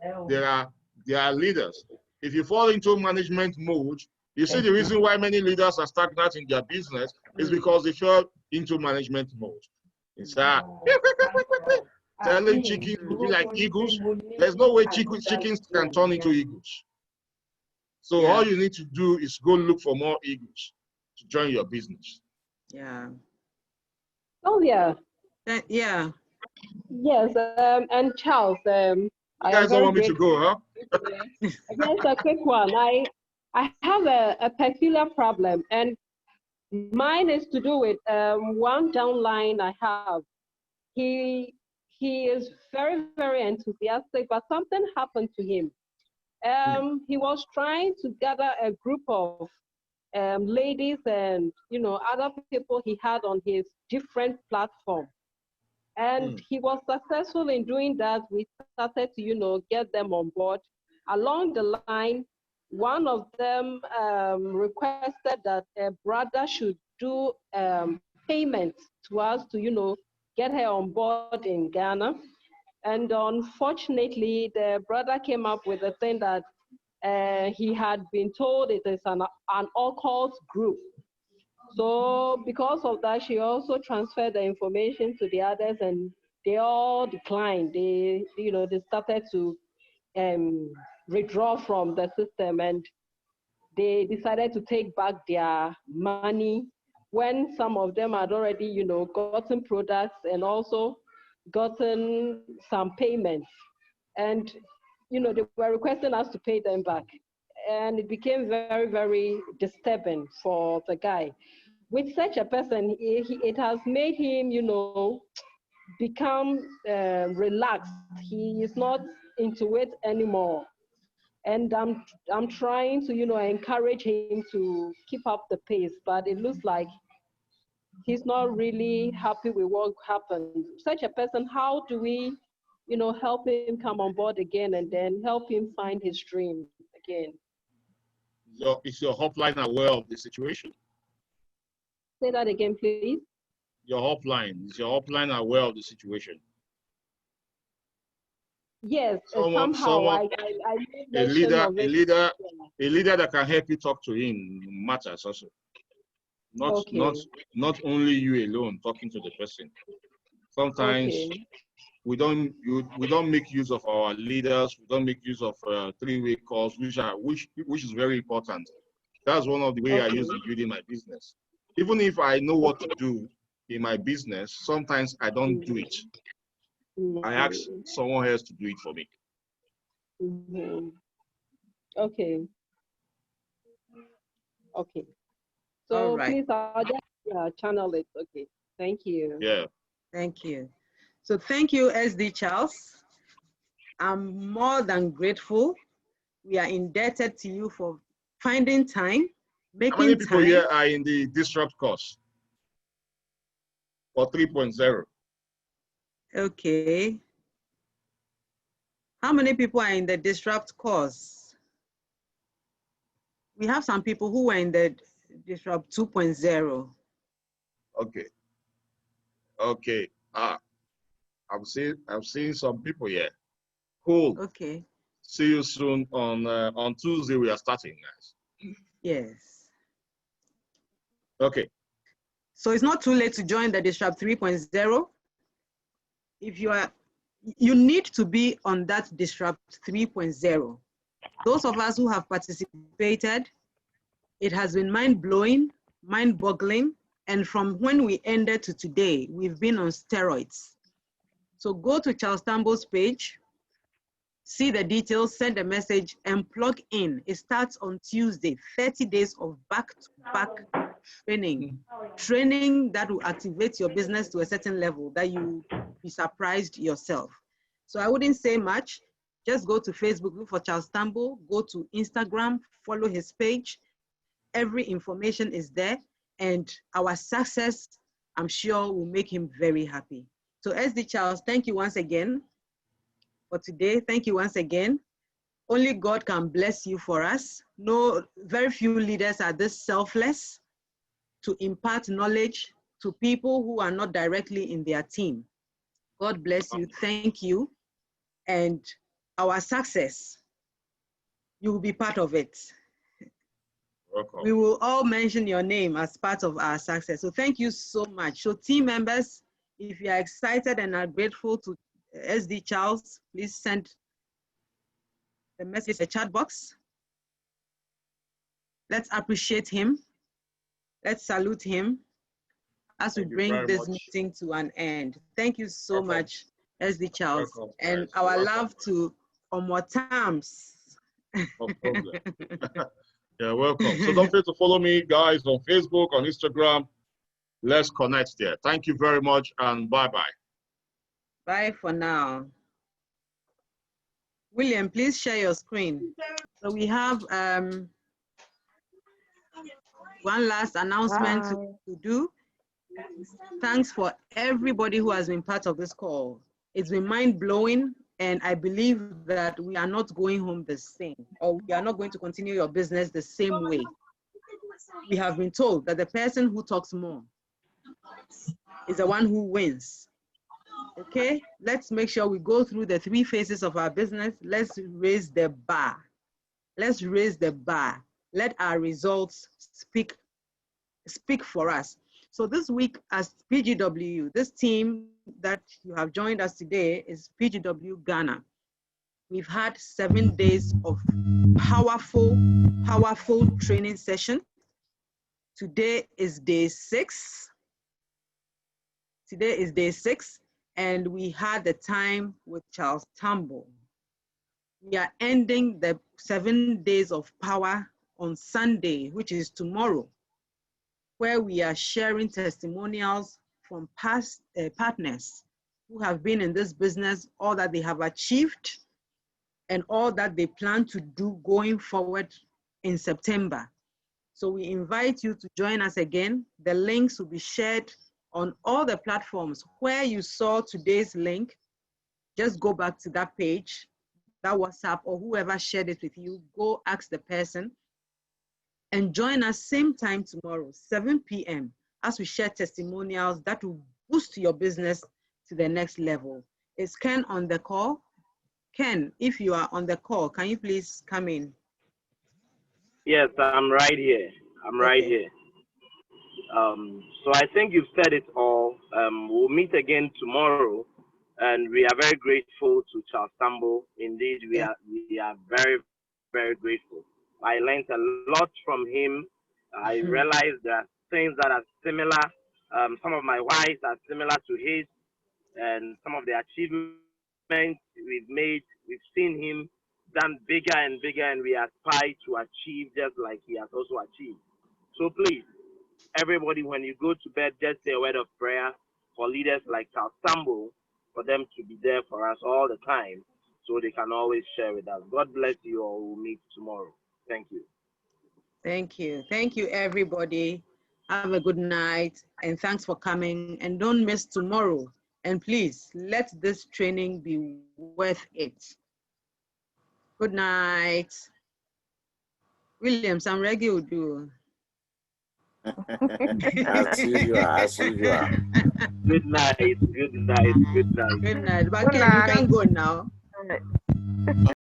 leaders. If you fall into management mode, you see the reason why many leaders are stagnant in their business is because they fell into management mode. It's telling chickens to be like eagles. There's no way chickens can turn into eagles. So all you need to do is go look for more eagles to join your business. Yeah. Oh yeah. Yeah. Yes. And Charles. You guys don't want me to go, huh? Just a quick one. I have a peculiar problem, and mine is to do with one downline I have. He is very, very enthusiastic, but something happened to him. He was trying to gather a group of ladies and other people he had on his different platform, and he was successful in doing that. We started to get them on board. Along the line, one of them requested that a brother should do payment to us to get her on board in Ghana. And unfortunately, the brother came up with the thing that he had been told it is an occult group. So because of that, she also transferred the information to the others, and they all declined. They started to withdraw from the system, and they decided to take back their money when some of them had already gotten products and also gotten some payments. And they were requesting us to pay them back, and it became very, very disturbing for the guy. With such a person, it has made him become relaxed. He is not into it anymore, and I'm trying to encourage him to keep up the pace, but it looks like he's not really happy with what happened. Such a person, how do we help him come on board again and then help him find his dream again? Is your hotline aware of the situation? Say that again, please. Your hotline, is your hotline aware of the situation? Yes, somehow I a leader that can help you talk to him matters also. Not only you alone talking to the person. Sometimes we don't make use of our leaders. We don't make use of three-way calls, which is very important. That's one of the ways I use in building my business. Even if I know what to do in my business, sometimes I don't do it. I ask someone else to do it for me. Okay. So please, I'll just channel it. Okay. Thank you. Yeah. Thank you. So thank you, SD Charles. I'm more than grateful. We are indebted to you for finding time, making time. How many people here are in the Disrupt course for 3.0? Okay. How many people are in the Disrupt course? We have some people who are in the Disrupt 2.0. Okay. Okay. I'm seeing some people here. Cool. Okay. See you soon on Tuesday. We are starting, guys. Yes. Okay. So it's not too late to join the Disrupt 3.0. If you need to be on that Disrupt 3.0. Those of us who have participated, it has been mind-blowing, mind-boggling, and from when we ended to today, we've been on steroids. So go to Charles Tambou's page, see the details, send a message, and plug in. It starts on Tuesday, 30 days of back-to-back training. Training that will activate your business to a certain level that you be surprised yourself. So I wouldn't say much. Just go to Facebook, look for Charles Tambou, go to Instagram, follow his page. Every information is there, and our success, I'm sure, will make him very happy. So SD Charles, thank you once again for today. Thank you once again. Only God can bless you for us. No, very few leaders are this selfless to impart knowledge to people who are not directly in their team. God bless you. Thank you. And our success, you will be part of it. Welcome. We will all mention your name as part of our success. So thank you so much. So team members, if you are excited and are grateful to SD Charles, please send the message in the chat box. Let's appreciate him. Let's salute him as we bring this meeting to an end. Thank you so much, SD Charles. Welcome, and guys. our Welcome. love to Omotams. No problem. Yeah, welcome. So don't forget to follow me, guys, on Facebook, on Instagram. Let's connect there. Thank you very much, and bye-bye. Bye for now. William, please share your screen. So we have one last announcement to do. Thanks for everybody who has been part of this call. It's been mind-blowing, and I believe that we are not going home the same, or we are not going to continue your business the same way. We have been told that the person who talks more is the one who wins. Okay, let's make sure we go through the 3 phases of our business. Let's raise the bar. Let's raise the bar. Let our results speak for us. So this week as PGW, this team that you have joined us today is PGW Ghana. We've had 7 days of powerful training session. Today is day 6. Today is day 6, and we had the time with Charles Tambou. We are ending the 7 days of power on Sunday, which is tomorrow, where we are sharing testimonials from past partners who have been in this business, all that they have achieved and all that they plan to do going forward in September. So we invite you to join us again. The links will be shared on all the platforms. Where you saw today's link, just go back to that page, that WhatsApp, or whoever shared it with you, go ask the person and join us same time tomorrow, 7 p.m. as we share testimonials that will boost your business to the next level. Is Ken on the call? Ken, if you are on the call, can you please come in? Yes, I'm right here. Right here. So I think you've said it all. We'll meet again tomorrow, and we are very grateful to Charles Tambou. Indeed, we are very, very grateful. I learned a lot from him. I realized that things that are similar, some of my wives are similar to his, and some of the achievements we've made, we've seen him done bigger and bigger, and we aspire to achieve just like he has also achieved. So please, everybody, when you go to bed, just say a word of prayer for leaders like Charles Tambou, for them to be there for us all the time, so they can always share with us. God bless you all. We'll meet tomorrow. Thank you. Thank you. Thank you, everybody. Have a good night, and thanks for coming. And don't miss tomorrow. And please, let this training be worth it. Good night. William, some reggae will do. As usual. Good night. Good night. Good night. Good night. But Good Ken, you night. can go now.